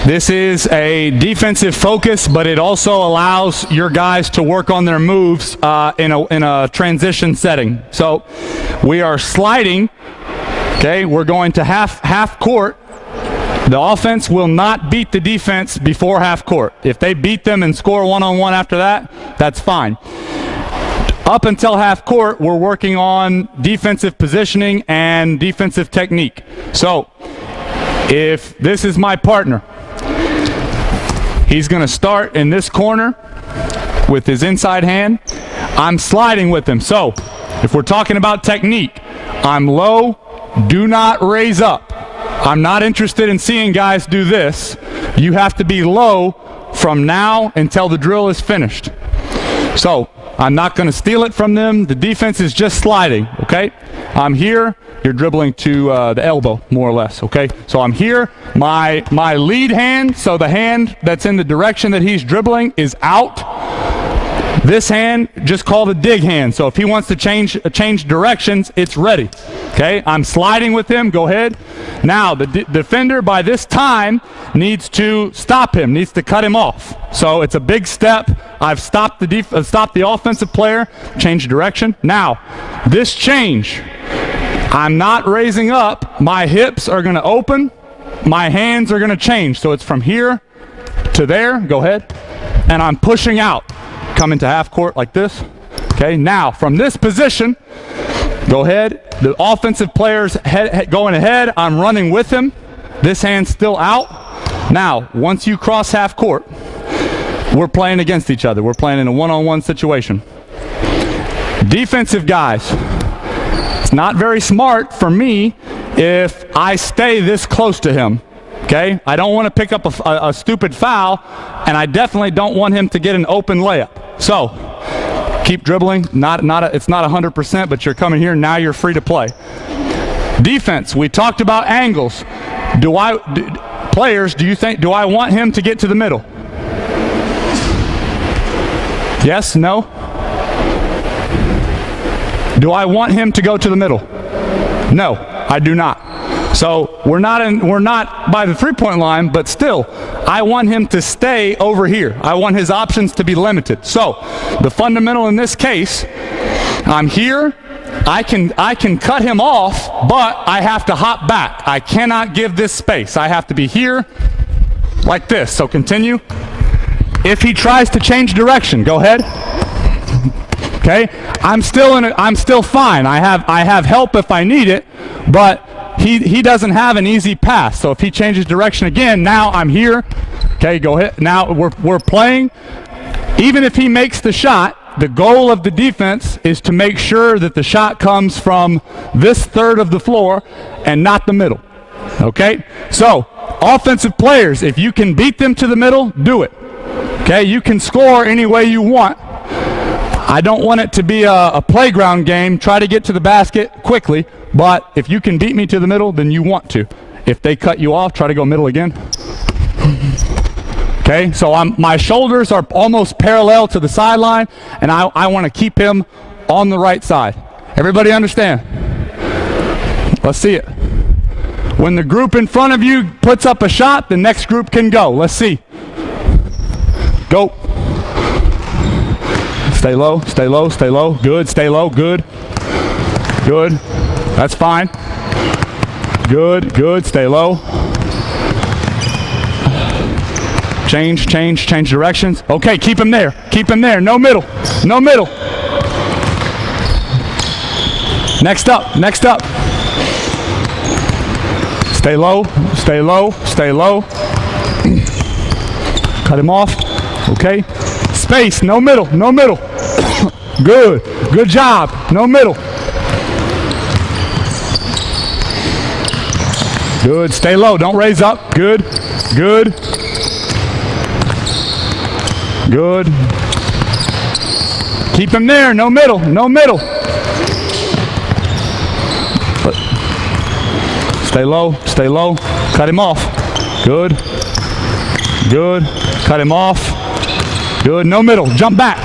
this is a defensive focus, but it also allows your guys to work on their moves in a transition setting. So we are sliding. Okay, we're going to half court. The offense will not beat the defense before half court. If they beat them and score one-on-one after that, that's fine. Up until half court, we're working on defensive positioning and defensive technique. So if this is my partner, he's going to start in this corner with his inside hand. I'm sliding with him. So if we're talking about technique, I'm low, do not raise up. I'm not interested in seeing guys do this. You have to be low from now until the drill is finished. So I'm not going to steal it from them. The defense is just sliding, okay? I'm here. You're dribbling to the elbow, more or less, okay? So I'm here. My lead hand, so the hand that's in the direction that he's dribbling is out. This hand, just call the dig hand. So if he wants to change directions, it's ready, okay? I'm sliding with him. Go ahead. Now, the defender by this time needs to stop him, needs to cut him off. So it's a big step. I've stopped the offensive player, changed direction. Now, this change, I'm not raising up. My hips are going to open. My hands are going to change. So it's from here to there. Go ahead. And I'm pushing out. Coming to half court like this. Okay, now from this position, go ahead. The offensive player's going ahead. I'm running with him. This hand's still out. Now, once you cross half court, we're playing against each other. We're playing in a one-on-one situation. Defensive guys, it's not very smart for me if I stay this close to him. Okay, I don't want to pick up a stupid foul, and I definitely don't want him to get an open layup. So keep dribbling. It's not 100%, but you're coming here now. You're free to play. Defense. We talked about angles. Players, do I want him to get to the middle? Yes? No? Do I want him to go to the middle? No, I do not. So we're not by the three-point line, but still, I want him to stay over here. I want his options to be limited. So the fundamental in this case, I'm here. I can cut him off, but I have to hop back. I cannot give this space. I have to be here like this. So continue. If he tries to change direction, go ahead. Okay, I'm still fine. I have help if I need it, but he doesn't have an easy pass. So if he changes direction again, now I'm here. Okay, go ahead. Now we're playing. Even if he makes the shot, the goal of the defense is to make sure that the shot comes from this third of the floor and not the middle. Okay? So, offensive players, if you can beat them to the middle, do it. Okay? You can score any way you want. I don't want it to be a playground game. Try to get to the basket quickly, but if you can beat me to the middle, then you want to. If they cut you off, try to go middle again. Okay, so my shoulders are almost parallel to the sideline, and I want to keep him on the right side. Everybody understand? Let's see it. When the group in front of you puts up a shot, the next group can go. Let's see. Go. Stay low, stay low, stay low. Good, stay low, good. Good. That's fine. Good, good, stay low. Change directions. Okay, keep him there. Keep him there. No middle. No middle. Next up. Next up. Stay low. Stay low. Stay low. Cut him off. Okay. Space. No middle. No middle. Good. Good job. No middle. Good. Stay low. Don't raise up. Good. Good. Good. Keep him there, no middle, no middle. Stay low, cut him off. Good, good, cut him off. Good, no middle, jump back.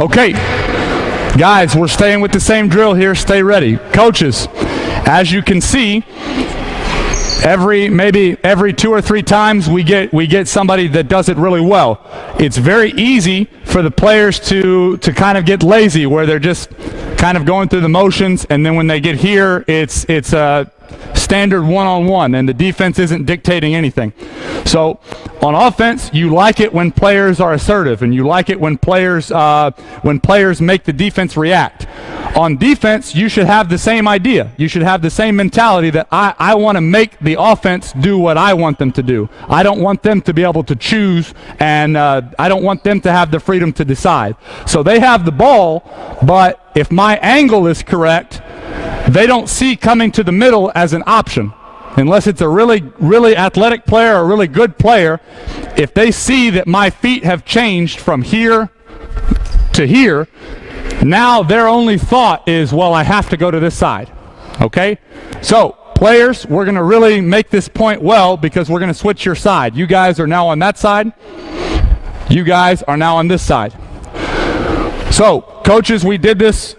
Okay, guys, we're staying with the same drill here. Stay ready. Coaches, as you can see, maybe every 2 or 3 times we get somebody that does it really well. It's very easy for the players to kind of get lazy, where they're just kind of going through the motions, and then when they get here, it's a standard one-on-one, and the defense isn't dictating anything. So on offense, you like it when players are assertive, and you like it when players make the defense react. On defense, you should have the same idea. You should have the same mentality that I want to make the offense do what I want them to do. I don't want them to be able to choose, and I don't want them to have the freedom to decide. So they have the ball, but if my angle is correct, they don't see coming to the middle as an option. Unless it's a really, really athletic player or a really good player, if they see that my feet have changed from here to here, now their only thought is, well, I have to go to this side. Okay? So, players, we're going to really make this point well, because we're going to switch your side. You guys are now on that side. You guys are now on this side. So, coaches, we did this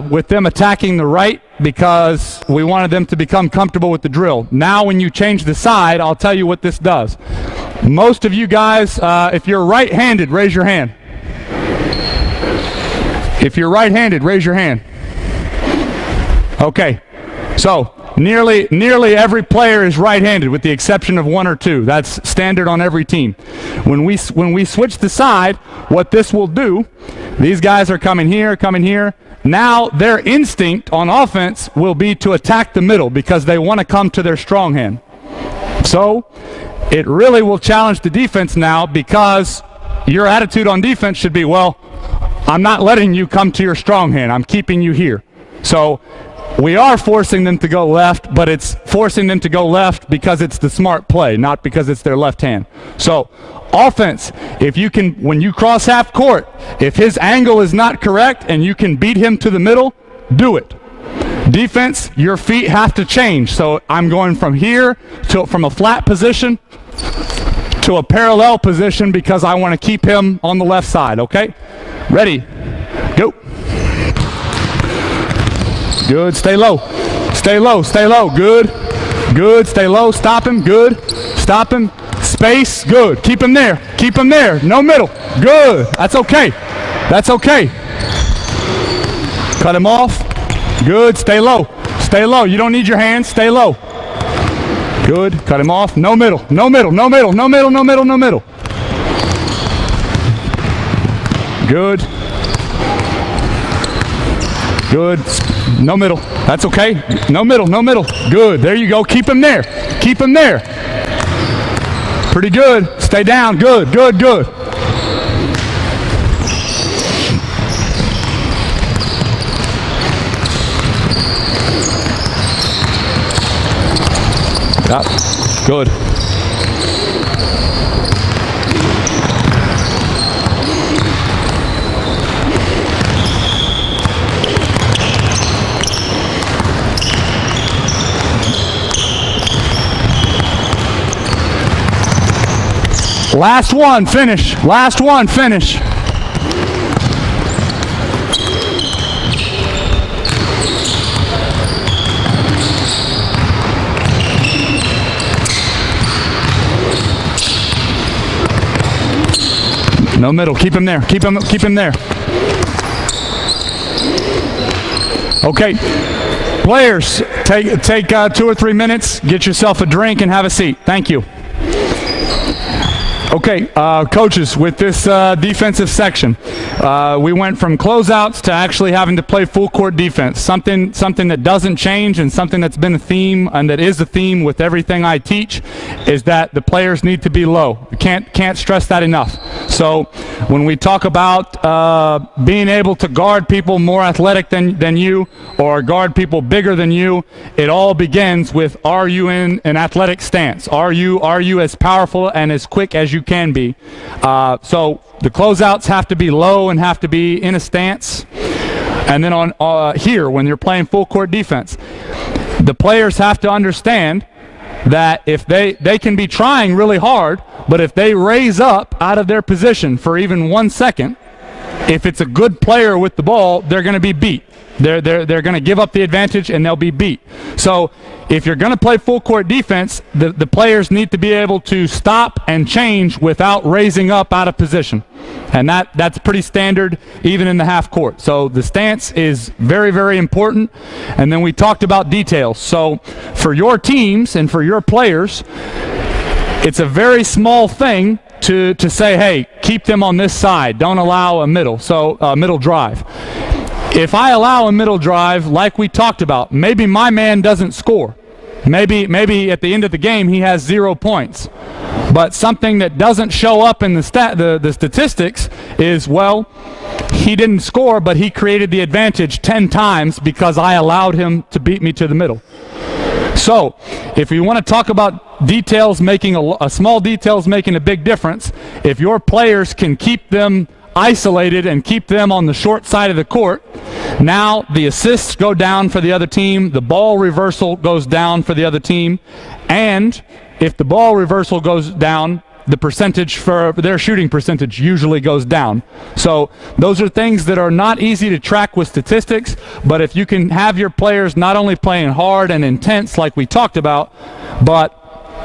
with them attacking the right because we wanted them to become comfortable with the drill. Now when you change the side, I'll tell you what this does. Most of you guys, if you're right-handed, raise your hand. If you're right-handed, raise your hand. Okay, so nearly every player is right-handed with the exception of 1 or 2. That's standard on every team. When we switch the side, what this will do, these guys are coming here. Now their instinct on offense will be to attack the middle because they want to come to their strong hand. So it really will challenge the defense now, because your attitude on defense should be, well, I'm not letting you come to your strong hand. I'm keeping you here. So we are forcing them to go left, but it's forcing them to go left because it's the smart play, not because it's their left hand. So offense, if you can, when you cross half court, if his angle is not correct and you can beat him to the middle, do it. Defense, your feet have to change. So I'm going from here from a flat position to a parallel position because I want to keep him on the left side, okay? Ready, go. Good, stay low, good, stay low, stop him, good, stop him, space, good, keep him there, no middle, good, that's okay, cut him off, good, stay low, you don't need your hands, stay low, good, cut him off, no middle, good, no middle, that's okay, no middle, good, there you go, keep him there, pretty good, stay down, good. Yep, good. Last one, finish. No middle, keep him there, keep him there. Okay, players, take 2 or 3 minutes, get yourself a drink and have a seat. Thank you. Okay, coaches, with this defensive section, we went from closeouts to actually having to play full court defense. Something that doesn't change, and something that's been a theme and that is a theme with everything I teach, is that the players need to be low. Can't stress that enough. So when we talk about being able to guard people more athletic than you, or guard people bigger than you, it all begins with, are you in an athletic stance? Are you as powerful and as quick as you can be? So the closeouts have to be low and have to be in a stance. And then on here, when you're playing full court defense, the players have to understand that if they can be trying really hard, but if they raise up out of their position for even 1 second, if it's a good player with the ball, they're going to be beat. They're going to give up the advantage and they'll be beat. So if you're going to play full court defense, the players need to be able to stop and change without raising up out of position. And that's pretty standard even in the half court. So the stance is very, very important. And then we talked about details. So for your teams and for your players, it's a very small thing to say, hey, keep them on this side. Don't allow a middle. So middle drive. If I allow a middle drive, like we talked about, maybe my man doesn't score. Maybe at the end of the game he has 0 points. But something that doesn't show up in the statistics is, well, he didn't score, but he created the advantage 10 times because I allowed him to beat me to the middle. So if you want to talk about details making a small details making a big difference, if your players can keep them isolated and keep them on the short side of the court, now the assists go down for the other team, the ball reversal goes down for the other team, and if the ball reversal goes down, the percentage for their shooting percentage usually goes down. So those are things that are not easy to track with statistics, but if you can have your players not only playing hard and intense like we talked about, but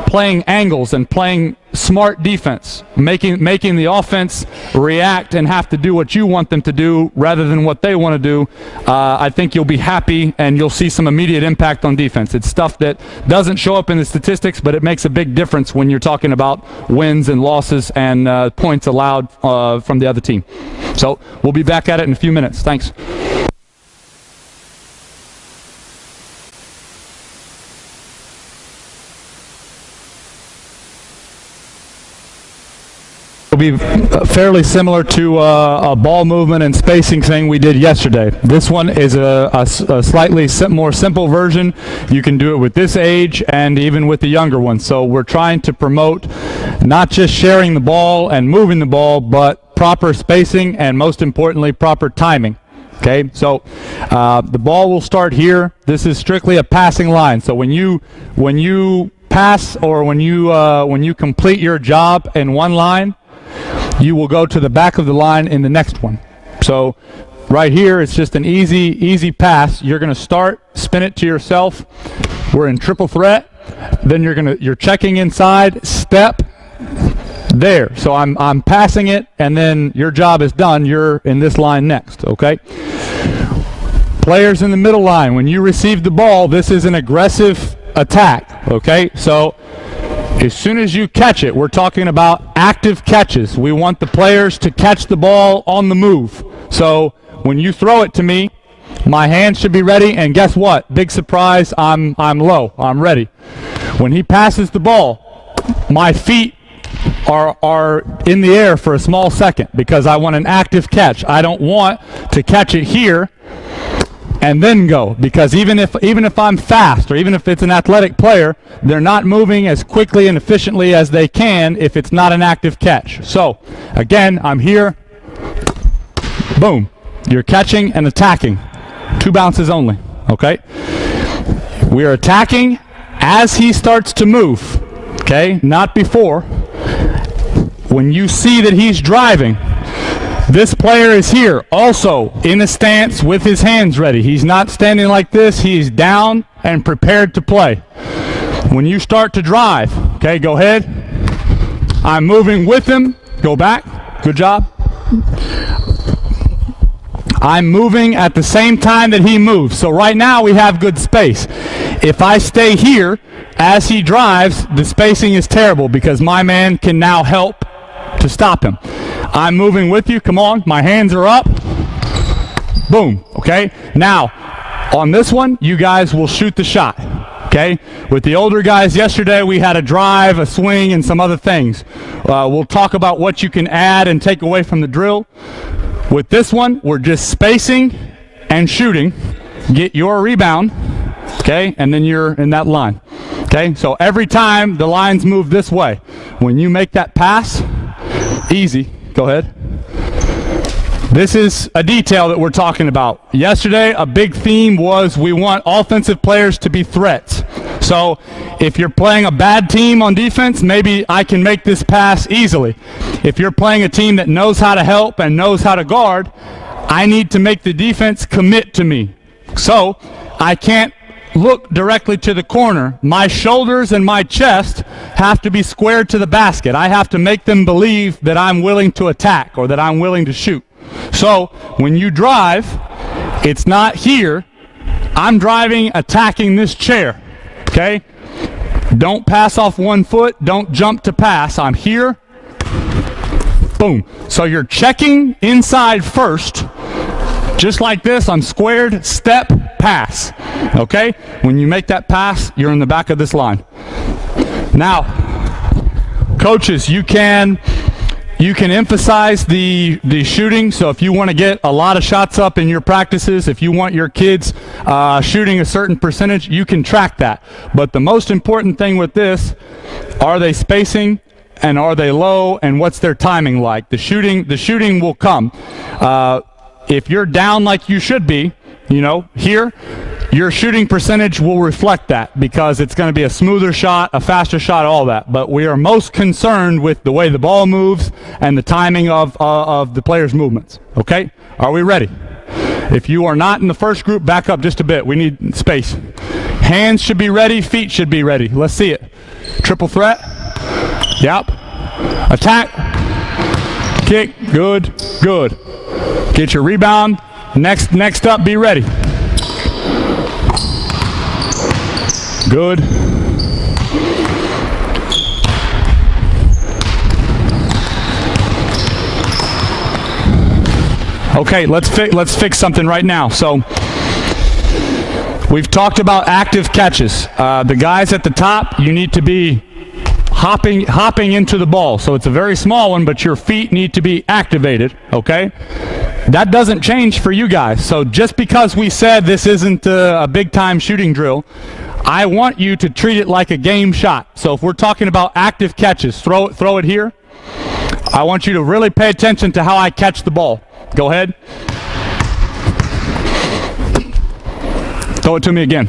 playing angles and playing smart defense, making the offense react and have to do what you want them to do rather than what they want to do, I think you'll be happy and you'll see some immediate impact on defense. It's stuff that doesn't show up in the statistics, but it makes a big difference when you're talking about wins and losses and points allowed from the other team. So we'll be back at it in a few minutes. Thanks. It'll be fairly similar to a ball movement and spacing thing we did yesterday. This one is a slightly more simple version. You can do it with this age and even with the younger ones. So we're trying to promote not just sharing the ball and moving the ball, but proper spacing and most importantly, proper timing. Okay, so the ball will start here. This is strictly a passing line. So when you pass or when you complete your job in one line, you will go to the back of the line in the next one. So right here, it's just an easy pass. You're going to start, spin it to yourself. We're in triple threat. Then you're checking inside, step there. So I'm passing it, and then your job is done. You're in this line next. Okay. Players in the middle line. When you receive the ball, this is an aggressive attack. Okay. So as soon as you catch it, we're talking about active catches. We want the players to catch the ball on the move. So when you throw it to me, my hands should be ready, and guess what? Big surprise, I'm low, I'm ready. When he passes the ball, my feet are in the air for a small second because I want an active catch. I don't want to catch it here and then go, because even if I'm fast or even if it's an athletic player, they're not moving as quickly and efficiently as they can if it's not an active catch. So again, I'm here, boom, you're catching and attacking. 2 bounces only. Okay, we are attacking as he starts to move, okay, not before. When you see that he's driving, this player is here also in a stance with his hands ready. He's not standing like this. He's down and prepared to play. When you start to drive, okay, go ahead. I'm moving with him. Go back. Good job. I'm moving at the same time that he moves. So right now we have good space. If I stay here as he drives, the spacing is terrible because my man can now help to stop him. I'm moving with you. Come on. My hands are up. Boom. Okay? Now, on this one, you guys will shoot the shot. Okay? With the older guys yesterday, we had a drive, a swing, and some other things. We'll talk about what you can add and take away from the drill. With this one, we're just spacing and shooting. Get your rebound, okay? And then you're in that line. Okay? So every time the lines move this way, when you make that pass, easy. Go ahead. This is a detail that we're talking about. Yesterday, a big theme was we want offensive players to be threats. So if you're playing a bad team on defense, maybe I can make this pass easily. If you're playing a team that knows how to help and knows how to guard, I need to make the defense commit to me. So I can't look directly to the corner. My shoulders and my chest have to be squared to the basket. I have to make them believe that I'm willing to attack or that I'm willing to shoot. So when you drive, it's not here. I'm driving, attacking this chair. Okay? Don't pass off one foot. Don't jump to pass. I'm here. Boom. So you're checking inside first. Just like this, I'm squared, step, pass. Okay? When you make that pass, you're in the back of this line. Now, coaches, you can emphasize the shooting. So if you want to get a lot of shots up in your practices, if you want your kids shooting a certain percentage, you can track that. But the most important thing with this, are they spacing and are they low and what's their timing like? The shooting will come. If you're down like you should be, you know, here, your shooting percentage will reflect that because it's going to be a smoother shot, a faster shot, all that. But we are most concerned with the way the ball moves and the timing of the players' movements. Okay? Are we ready? If you are not in the first group, back up just a bit. We need space. Hands should be ready. Feet should be ready. Let's see it. Triple threat. Yep. Attack. Kick. Good. Good. Get your rebound. Next up, be ready. Good. Okay, let's fix something right now. So we've talked about active catches. The guys at the top, you need to be hopping into the ball. So it's a very small one, but your feet need to be activated, okay? That doesn't change for you guys. So just because we said this isn't a big-time shooting drill, I want you to treat it like a game shot. So if we're talking about active catches, throw it here. I want you to really pay attention to how I catch the ball. Go ahead. Throw it to me again.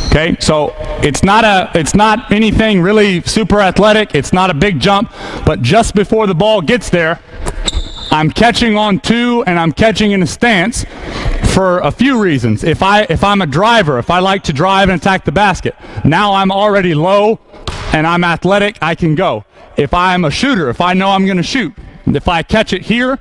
Okay, so it's not anything really super athletic. It's not a big jump, but just before the ball gets there, I'm catching on two and I'm catching in a stance for a few reasons. If I'm a driver, if I like to drive and attack the basket, now I'm already low and I'm athletic, I can go. If I'm a shooter, if I know I'm going to shoot, if I catch it here,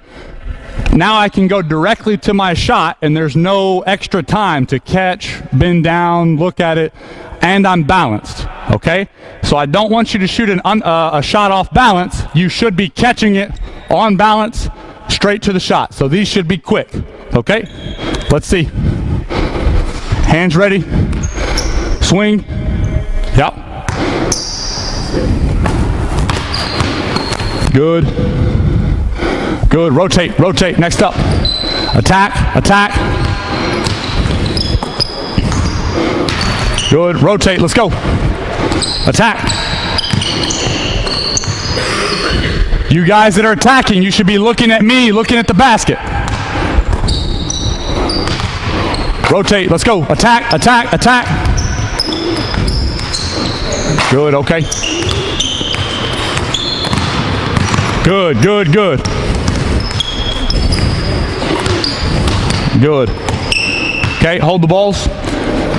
now I can go directly to my shot and there's no extra time to catch, bend down, look at it, and I'm balanced, okay? So I don't want you to shoot a shot off balance. You should be catching it on balance straight to the shot. So these should be quick, okay? Let's see. Hands ready. Swing. Yep. Good. Good. Rotate, rotate. Next up. Attack, attack. Good. Rotate. Let's go. Attack. You guys that are attacking, you should be looking at me, looking at the basket. Rotate. Let's go. Attack, attack, attack. Good. Okay. Good, good, good. Good. Okay, hold the balls.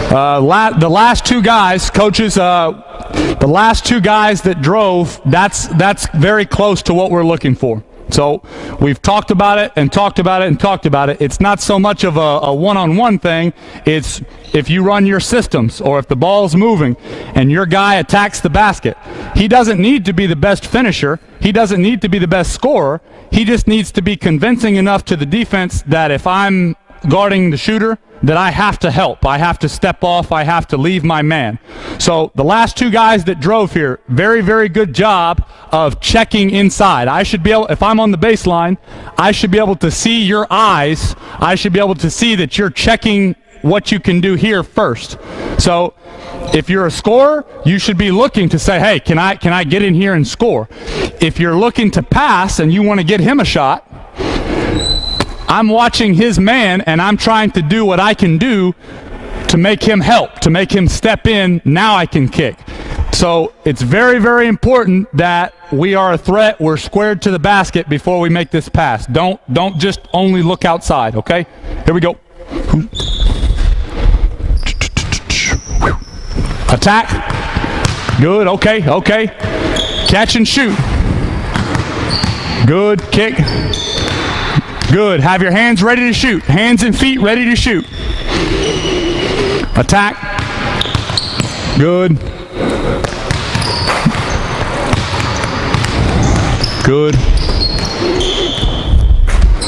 The last two guys, coaches, the last two guys that drove, that's very close to what we're looking for. So we've talked about it and talked about it and talked about it. It's not so much of a one-on-one thing. It's if you run your systems or if the ball's moving and your guy attacks the basket, he doesn't need to be the best finisher. He doesn't need to be the best scorer. He just needs to be convincing enough to the defense that if I'm guarding the shooter, that I have to help. I have to step off. I have to leave my man. So the last two guys that drove here, very, very good job of checking inside. I should be able, if I'm on the baseline, I should be able to see your eyes. I should be able to see that you're checking what you can do here first. So if you're a scorer, you should be looking to say, hey, can I get in here and score? If you're looking to pass and you want to get him a shot, I'm watching his man and I'm trying to do what I can do to make him help, to make him step in. Now I can kick. So it's very, very important that we are a threat. We're squared to the basket before we make this pass. Don't just only look outside, okay? Here we go. Attack. Good, okay. Catch and shoot. Good, kick. Good. Have your hands ready to shoot. Hands and feet ready to shoot. Attack. Good. Good.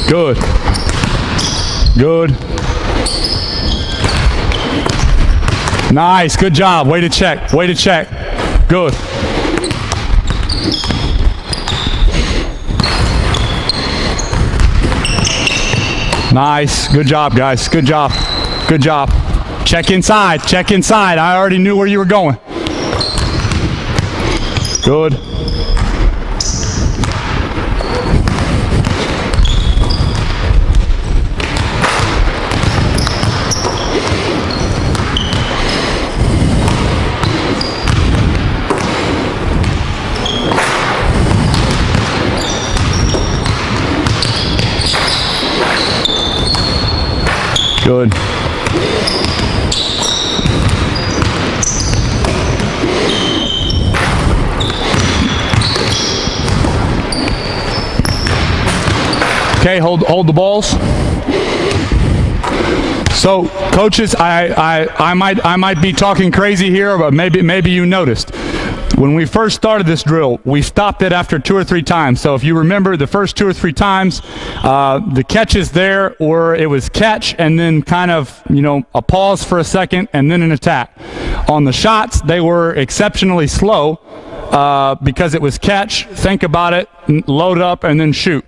Good. Good. Nice. Good job. Way to check. Way to check. Good. Nice. Good job, guys. Good job. Good job. Check inside. Check inside. I already knew where you were going. Good. Good. Okay, hold the balls. So, coaches, I might be talking crazy here, but maybe you noticed. When we first started this drill, we stopped it after 2 or 3 times. So if you remember the first 2 or 3 times, the catches there were, it was catch and then kind of, a pause for a second and then an attack. On the shots, they were exceptionally slow because it was catch, think about it, load up, and then shoot.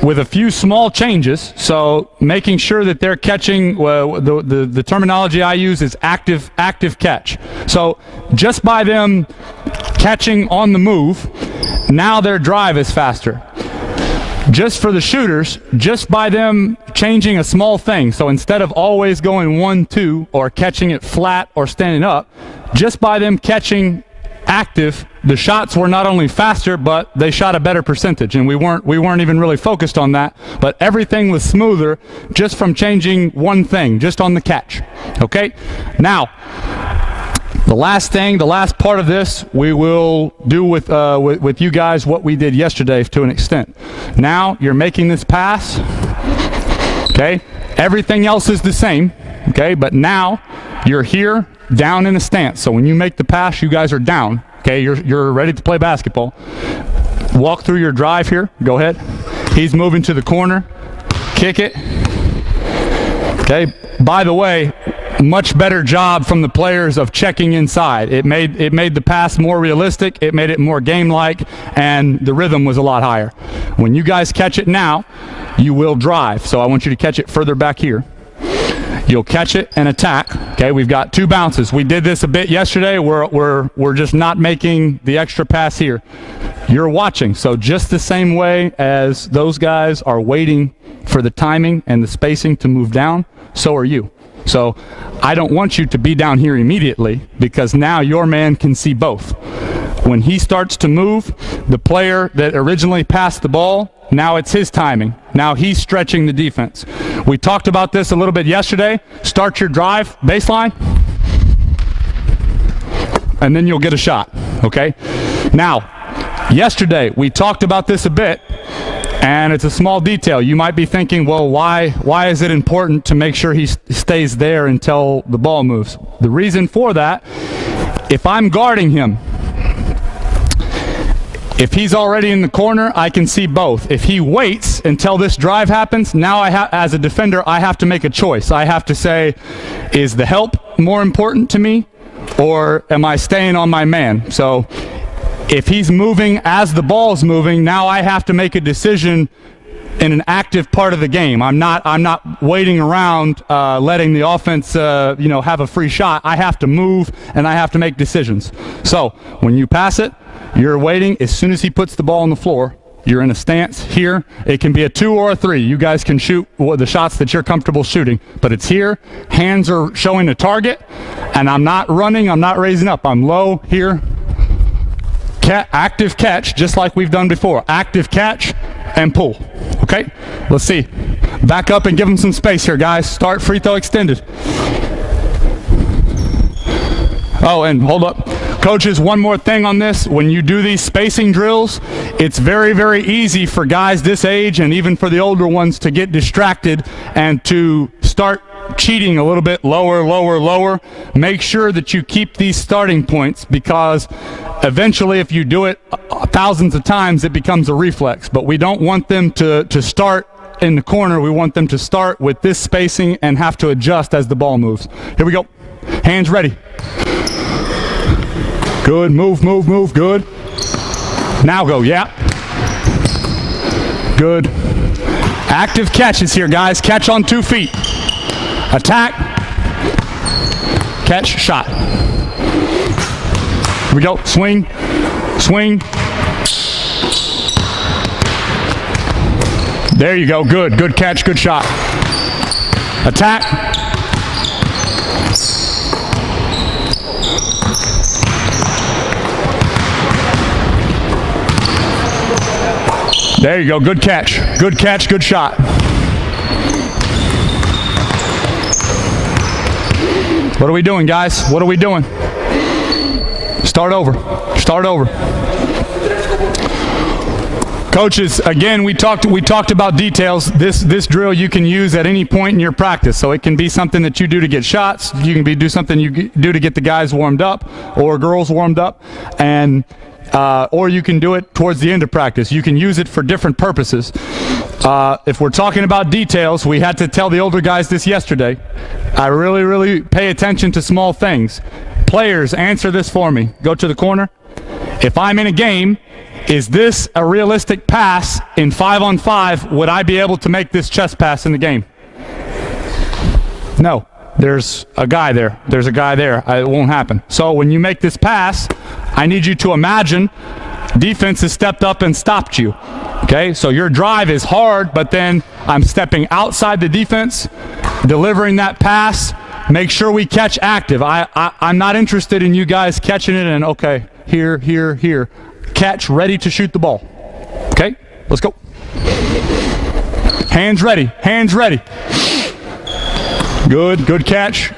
With a few small changes, so making sure that they're catching, the terminology I use is active catch. So just by them catching on the move, now their drive is faster. Just for the shooters, just by them changing a small thing, so instead of always going 1-2 or catching it flat or standing up, just by them catching active, the shots were not only faster, but they shot a better percentage, and we weren't even really focused on that, but everything was smoother just from changing one thing, just on the catch. Okay, now the last part of this, we will do with you guys what we did yesterday to an extent. Now you're making this pass, okay, everything else is the same, okay, but now you're here down in a stance. So when you make the pass, you guys are down. Okay, you're ready to play basketball. Walk through your drive here. Go ahead. He's moving to the corner. Kick it. Okay. By the way, much better job from the players of checking inside. It made the pass more realistic. It made it more game-like, and the rhythm was a lot higher. When you guys catch it now, you will drive. So I want you to catch it further back here. You'll catch it and attack. Okay, we've got 2 bounces. We did this a bit yesterday. We're just not making the extra pass here. You're watching, so just the same way as those guys are waiting for the timing and the spacing to move down, so are you. So I don't want you to be down here immediately, because now your man can see both. When he starts to move, the player that originally passed the ball, now it's his timing. Now he's stretching the defense. We talked about this a little bit yesterday. Start your drive, baseline, and then you'll get a shot, okay? Now, yesterday we talked about this a bit, And it's a small detail. You might be thinking, well, why is it important to make sure he stays there until the ball moves? The reason for that, if I'm guarding him, if he's already in the corner, I can see both. If he waits until this drive happens, now as a defender, I have to make a choice. I have to say, is the help more important to me, or am I staying on my man? So if he's moving as the ball's moving, now I have to make a decision in an active part of the game. I'm not waiting around letting the offense have a free shot. I have to move and I have to make decisions. So when you pass it, you're waiting. As soon as he puts the ball on the floor, you're in a stance here. It can be a 2 or a 3. You guys can shoot the shots that you're comfortable shooting, but it's here. Hands are showing the target, and I'm not running. I'm not raising up. I'm low here. Active catch, just like we've done before. Active catch and pull. Okay, let's see. Back up and give them some space here, guys. Start free throw extended. Oh, and hold up. Coaches, one more thing on this. When you do these spacing drills, it's very, very easy for guys this age and even for the older ones to get distracted and to start cheating a little bit lower. Make sure that you keep these starting points, because eventually if you do it thousands of times, it becomes a reflex. But we don't want them to start in the corner. We want them to start with this spacing and have to adjust as the ball moves. Here we go. Hands ready. Good. Move. Good. Now go. Yeah. Good. Active catches here, guys. Catch on 2 feet. Attack. Catch. Shot. Here we go. Swing. There you go. Good. Good catch. Good shot. Attack. There you go. Good catch. Good catch. Good shot. What are we doing, guys? What are we doing? Start over. Coaches, again, we talked about details. This drill you can use at any point in your practice. So it can be something that you do to get shots. You can do something you do to get the guys warmed up or girls warmed up, and or you can do it towards the end of practice. You can use it for different purposes. If we're talking about details, we had to tell the older guys this yesterday. I really pay attention to small things. Players, answer this for me. Go to the corner. If I'm in a game, is this a realistic pass in 5-on-5? Would I be able to make this chest pass in the game? No. There's a guy there. There's a guy there. It won't happen. So when you make this pass, I need you to imagine defense has stepped up and stopped you. Okay, so your drive is hard, but then I'm stepping outside the defense, delivering that pass. Make sure we catch active. I'm not interested in you guys catching it and, okay, here. Catch, ready to shoot the ball. Okay, let's go. Hands ready. Good catch.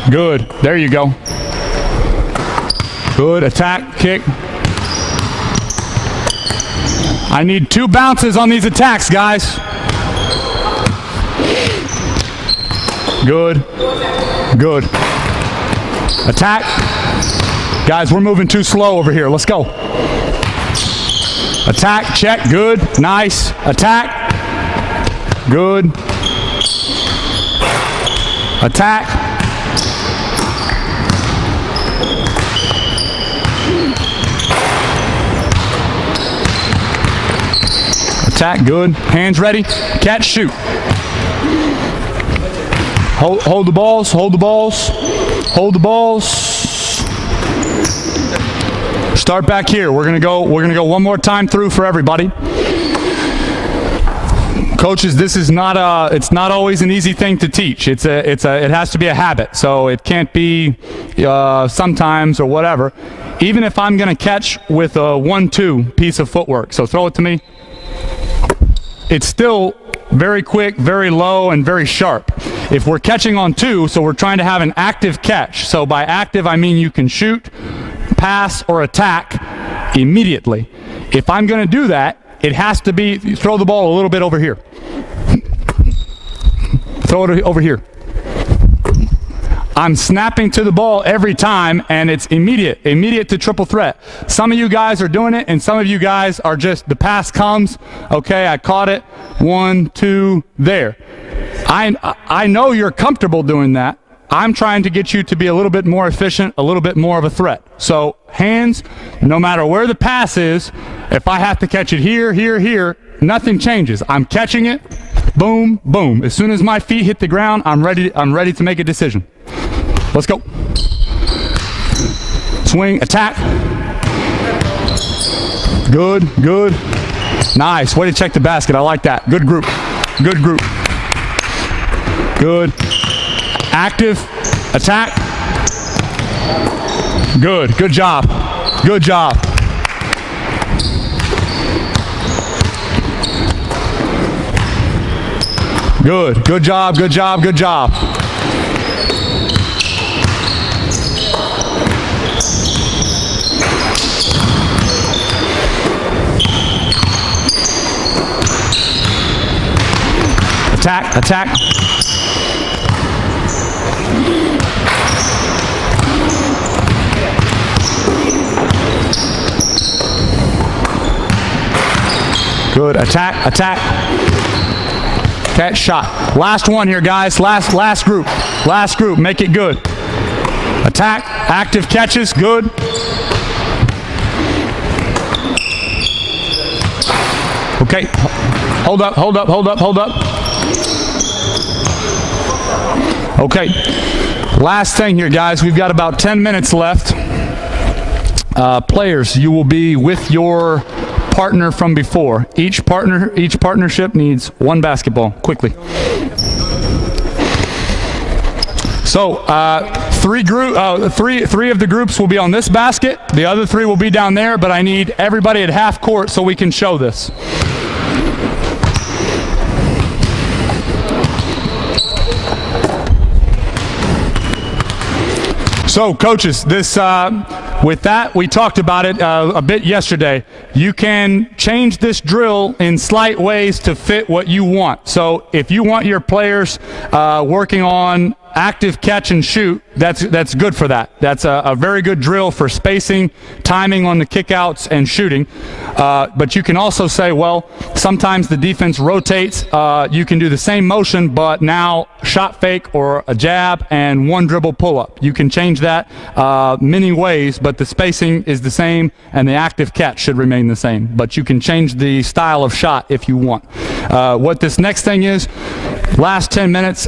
Good. There you go. Good. Attack, kick. I need 2 bounces on these attacks, guys. Good. Attack. Guys, we're moving too slow over here. Let's go. Attack, check. Good. Nice. Attack. Good. Attack. Attack, good. Hands ready. Catch, shoot. Hold the balls. Start back here. We're gonna go one more time through for everybody. Coaches, this is not it's not always an easy thing to teach. It has to be a habit. So it can't be sometimes or whatever. Even if I'm going to catch with a 1-2 piece of footwork. So throw it to me. It's still very quick, very low, and very sharp. If we're catching on 2, so we're trying to have an active catch. So by active, I mean you can shoot, pass, or attack immediately. If I'm going to do that, it has to be, throw the ball a little bit over here. Throw it over here. I'm snapping to the ball every time, and it's immediate to triple threat. Some of you guys are doing it, and some of you guys are just, the pass comes, okay, I caught it, 1, 2, there. I know you're comfortable doing that. I'm trying to get you to be a little bit more efficient, a little bit more of a threat. So hands, no matter where the pass is, if I have to catch it here, here, here, nothing changes. I'm catching it, boom, boom. As soon as my feet hit the ground, I'm ready to make a decision. Let's go. Swing, attack. Good, good. Nice, way to check the basket, I like that. Good group, good group. Good. Active, attack. Good, good job, good job. Good, good job, good job, good job. Attack, attack. Good, attack, attack. Catch, shot. Last one here, guys. Last group. Last group, make it good. Attack, active catches, good. Okay, hold up, hold up, hold up, hold up. Okay, last thing here, guys. We've got about 10 minutes left. Players, you will be with your partner from before. Each partnership needs one basketball, quickly. So three of the groups will be on this basket. The other 3 will be down there, but I need everybody at half court so we can show this. So coaches, this with that, we talked about it a bit yesterday. You can change this drill in slight ways to fit what you want. So if you want your players working on active catch and shoot, that's good for that. That's a very good drill for spacing, timing on the kickouts, and shooting. But you can also say, well, sometimes the defense rotates. You can do the same motion, but now shot fake or a jab and one dribble pull-up. You can change that many ways, but the spacing is the same and the active catch should remain the same. But you can change the style of shot if you want. What this next thing is, last 10 minutes,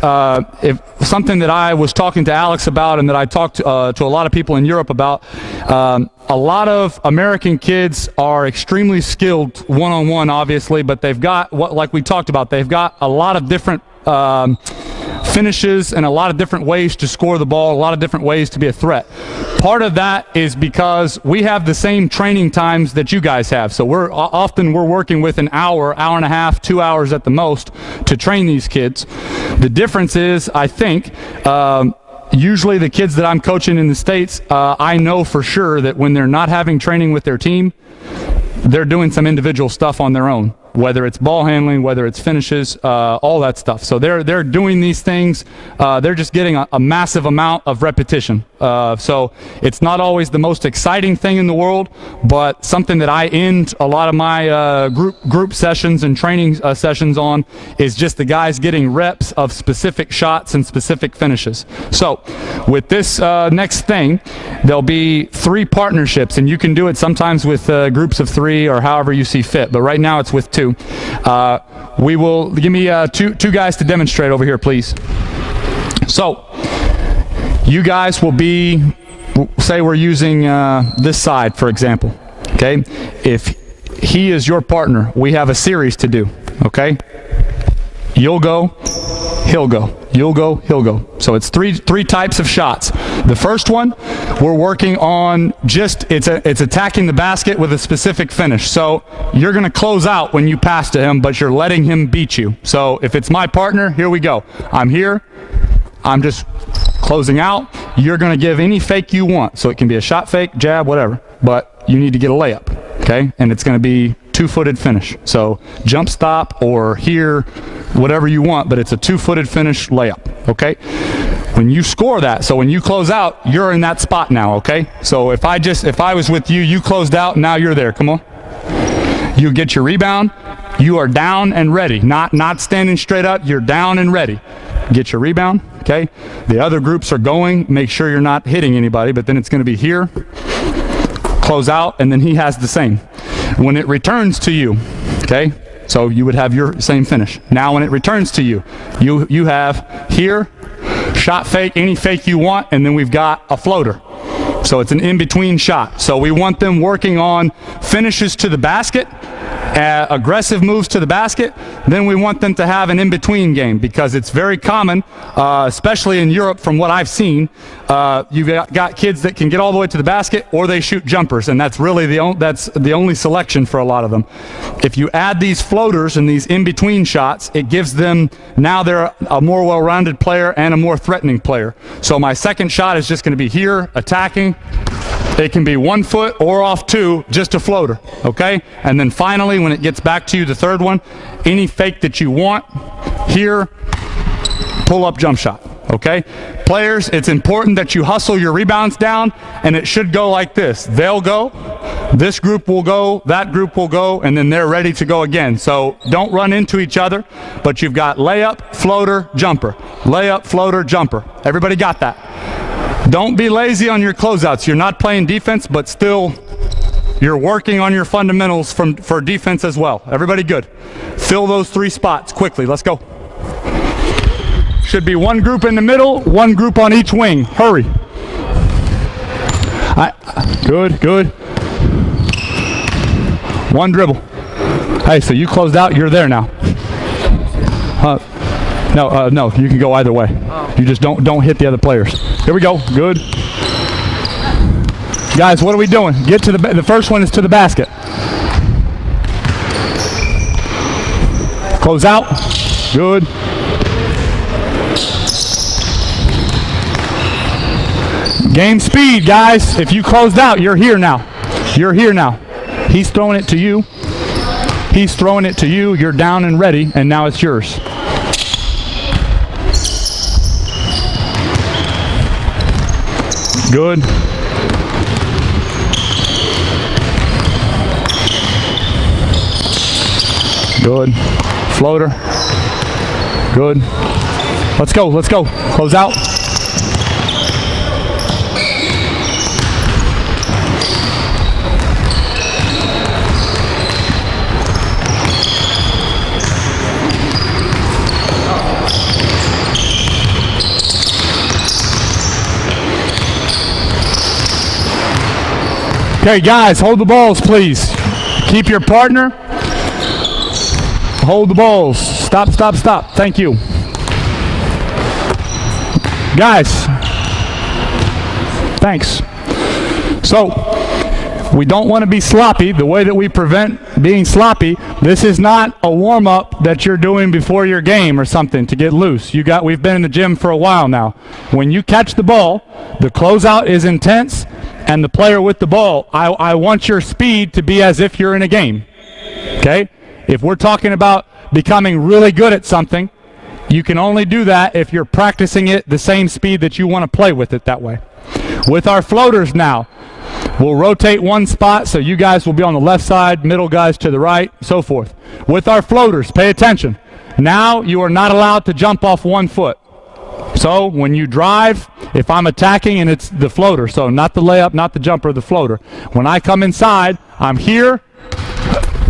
if something that I was talking to Alex about and that I talked to a lot of people in Europe about, a lot of American kids are extremely skilled one-on-one, obviously, but they've got, like we talked about, they've got a lot of different finishes and a lot of different ways to score the ball, a lot of different ways to be a threat. Part of that is because we have the same training times that you guys have. So we're working with an hour, hour and a half, 2 hours at the most to train these kids. The difference is, I think, usually the kids that I'm coaching in the States, I know for sure that when they're not having training with their team, they're doing some individual stuff on their own, whether it's ball handling, whether it's finishes, all that stuff. So they're doing these things. They're just getting a massive amount of repetition. So it's not always the most exciting thing in the world, but something that I end a lot of my group sessions and training sessions on is just the guys getting reps of specific shots and specific finishes. So with this next thing, there'll be 3 partnerships, and you can do it sometimes with groups of 3 or however you see fit, but right now it's with 2. We will, give me two guys to demonstrate over here, please. So you guys will be, say we're using this side, for example, okay? If he is your partner, we have a series to do, okay? You'll go, he'll go. You'll go, he'll go. So it's three types of shots. The first one, we're working on just, it's attacking the basket with a specific finish. So you're going to close out when you pass to him, but you're letting him beat you. So if it's my partner, here we go. I'm here. I'm just closing out. You're going to give any fake you want. So it can be a shot fake, jab, whatever. But you need to get a layup, okay? And it's going to be two-footed finish. So jump stop or here, whatever you want, but it's a two-footed finish layup, okay? When you score that, so when you close out, you're in that spot now, okay? So if I was with you, you closed out, now you're there, come on. You get your rebound, you are down and ready, not standing straight up, you're down and ready. Get your rebound, okay? The other groups are going, make sure you're not hitting anybody, but then it's gonna be here, close out, and then he has the same. When it returns to you, okay? So you would have your same finish. Now when it returns to you, you have here, shot fake, any fake you want, and then we've got a floater. So it's an in-between shot. So we want them working on finishes to the basket, aggressive moves to the basket. Then we want them to have an in-between game, because it's very common, especially in Europe from what I've seen, you've got kids that can get all the way to the basket or they shoot jumpers, and that's really that's the only selection for a lot of them. If you add these floaters and these in-between shots, it gives them, now they're a more well-rounded player and a more threatening player. So my second shot is just going to be here, attacking. It can be 1 foot or off 2, just a floater, okay? And then finally, when it gets back to you, the third one, any fake that you want, here, pull-up jump shot, okay? Players, it's important that you hustle your rebounds down, and it should go like this. They'll go, this group will go, that group will go, and then they're ready to go again. So don't run into each other, but you've got layup, floater, jumper. Layup, floater, jumper. Everybody got that? Don't be lazy on your closeouts. You're not playing defense, but still you're working on your fundamentals for defense as well. Everybody good? Fill those 3 spots quickly. Let's go. Should be 1 group in the middle, 1 group on each wing. Hurry. Good. 1 dribble. Hey, so you closed out. You're there now. No, you can go either way. You just don't hit the other players. Here we go. Good. Guys, what are we doing? Get to the first one is to the basket. Close out. Good. Game speed, guys. If you closed out, you're here now. You're here now. He's throwing it to you. He's throwing it to you. You're down and ready, and now it's yours. Good. Good. Floater. Good. Let's go. Let's go. Close out. Okay, guys, hold the balls, please. Keep your partner. Hold the balls. Stop. Thank you. Guys, thanks. So, we don't want to be sloppy. The way that we prevent being sloppy, this is not a warm-up that you're doing before your game or something to get loose. We've been in the gym for a while now. When you catch the ball, the closeout is intense, and the player with the ball, I want your speed to be as if you're in a game, okay? If we're talking about becoming really good at something, you can only do that if you're practicing it the same speed that you want to play with it that way. With our floaters now, we'll rotate 1 spot, so you guys will be on the left side, middle guys to the right, so forth. With our floaters, pay attention. Now you are not allowed to jump off 1 foot. So when you drive, if I'm attacking and it's the floater, so not the layup, not the jumper, the floater. When I come inside, I'm here,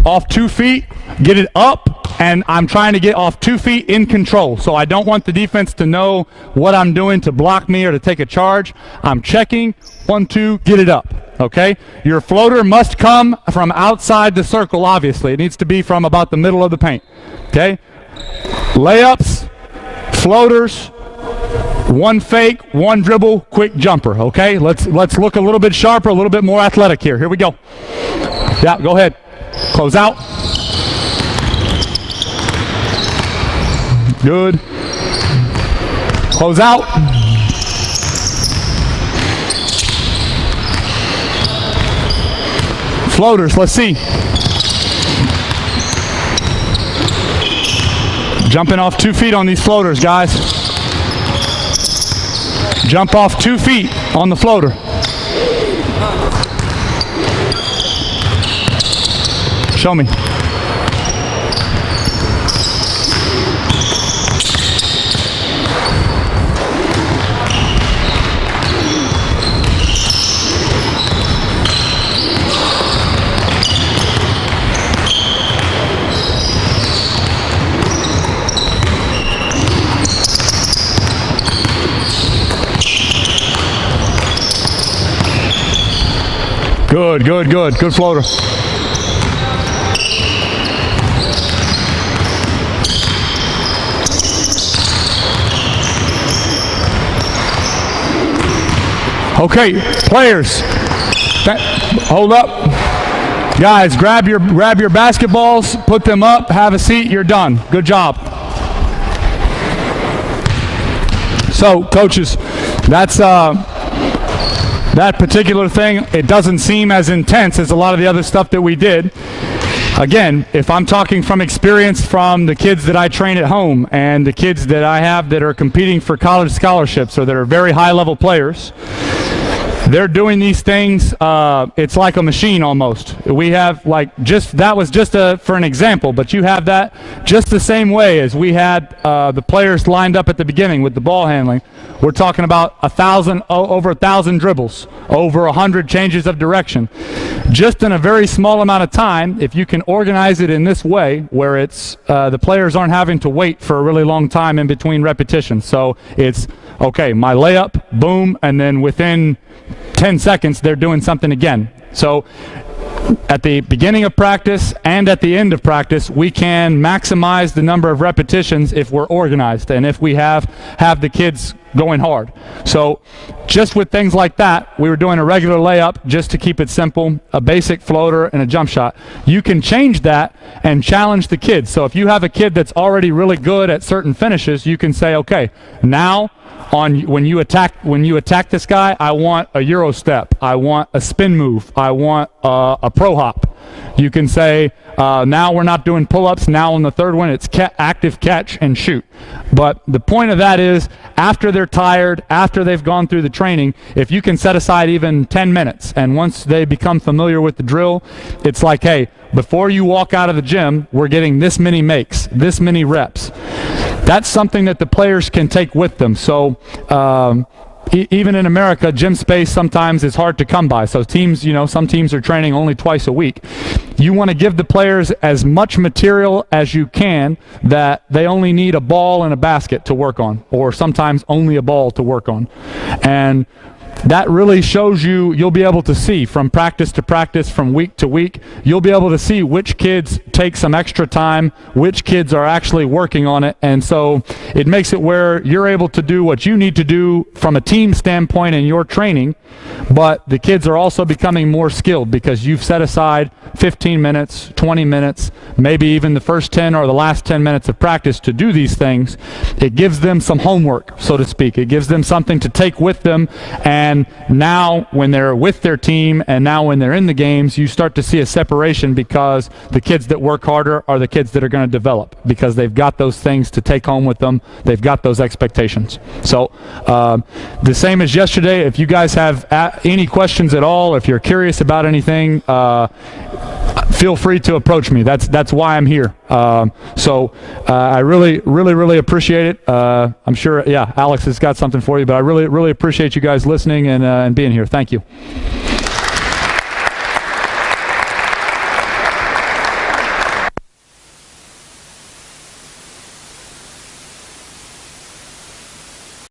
off 2 feet, get it up, and I'm trying to get off 2 feet in control. So I don't want the defense to know what I'm doing to block me or to take a charge. I'm checking, 1, 2, get it up, okay? Your floater must come from outside the circle, obviously. It needs to be from about the middle of the paint, okay? Layups, floaters, 1 fake, 1 dribble, quick jumper, okay? Let's look a little bit sharper, a little bit more athletic here. Here we go. Yeah, go ahead. Close out. Good. Close out. Floaters, let's see. Jumping off 2 feet on these floaters, guys. Jump off 2 feet on the floater. Show me. Good, good, good. Good floater. Okay, players, hold up. Guys, grab your basketballs, put them up, have a seat, you're done. Good job. So, coaches, that's that particular thing. It doesn't seem as intense as a lot of the other stuff that we did. Again, if I'm talking from experience from the kids that I train at home and the kids that I have that are competing for college scholarships or that are very high-level players, they're doing these things, it's like a machine almost. We have that was just for an example, but you have that just the same way as we had the players lined up at the beginning with the ball handling. We're talking about over 1,000 dribbles, over 100 changes of direction. Just in a very small amount of time, if you can organize it in this way, where it's the players aren't having to wait for a really long time in between repetitions. So it's, okay, my layup, boom, and then within 10 seconds, they're doing something again. So at the beginning of practice and at the end of practice, we can maximize the number of repetitions if we're organized and if we have the kids going hard. So just with things like that, we were doing a regular layup just to keep it simple, a basic floater and a jump shot. You can change that and challenge the kids. So if you have a kid that's already really good at certain finishes, you can say, okay, now when you attack this guy, I want a Euro step, I want a spin move, I want a pro hop. You can say, now we're not doing pull-ups, now on the third one it's active catch and shoot. But the point of that is, after they're tired, after they've gone through the training, if you can set aside even 10 minutes, and once they become familiar with the drill, it's like, hey, before you walk out of the gym, we're getting this many makes, this many reps. That's something that the players can take with them. So even in America, gym space sometimes is hard to come by. So teams, some teams are training only twice a week. You want to give the players as much material as you can that they only need a ball and a basket to work on, or sometimes only a ball to work on. And that really shows you'll be able to see from practice to practice, from week to week, you'll be able to see which kids take some extra time, which kids are actually working on it. And so it makes it where you're able to do what you need to do from a team standpoint in your training, but the kids are also becoming more skilled because you've set aside 15 minutes, 20 minutes, maybe even the first 10 or the last 10 minutes of practice to do these things. It gives them some homework, so to speak. It gives them something to take with them, and now when they're with their team and now when they're in the games, you start to see a separation because the kids that work harder are the kids that are going to develop because they've got those things to take home with them. They've got those expectations. So the same as yesterday, if you guys have any questions at all, if you're curious about anything, feel free to approach me. That's why I'm here. I really appreciate it. I'm sure, Alex has got something for you, but I really appreciate you guys listening and being here. Thank you.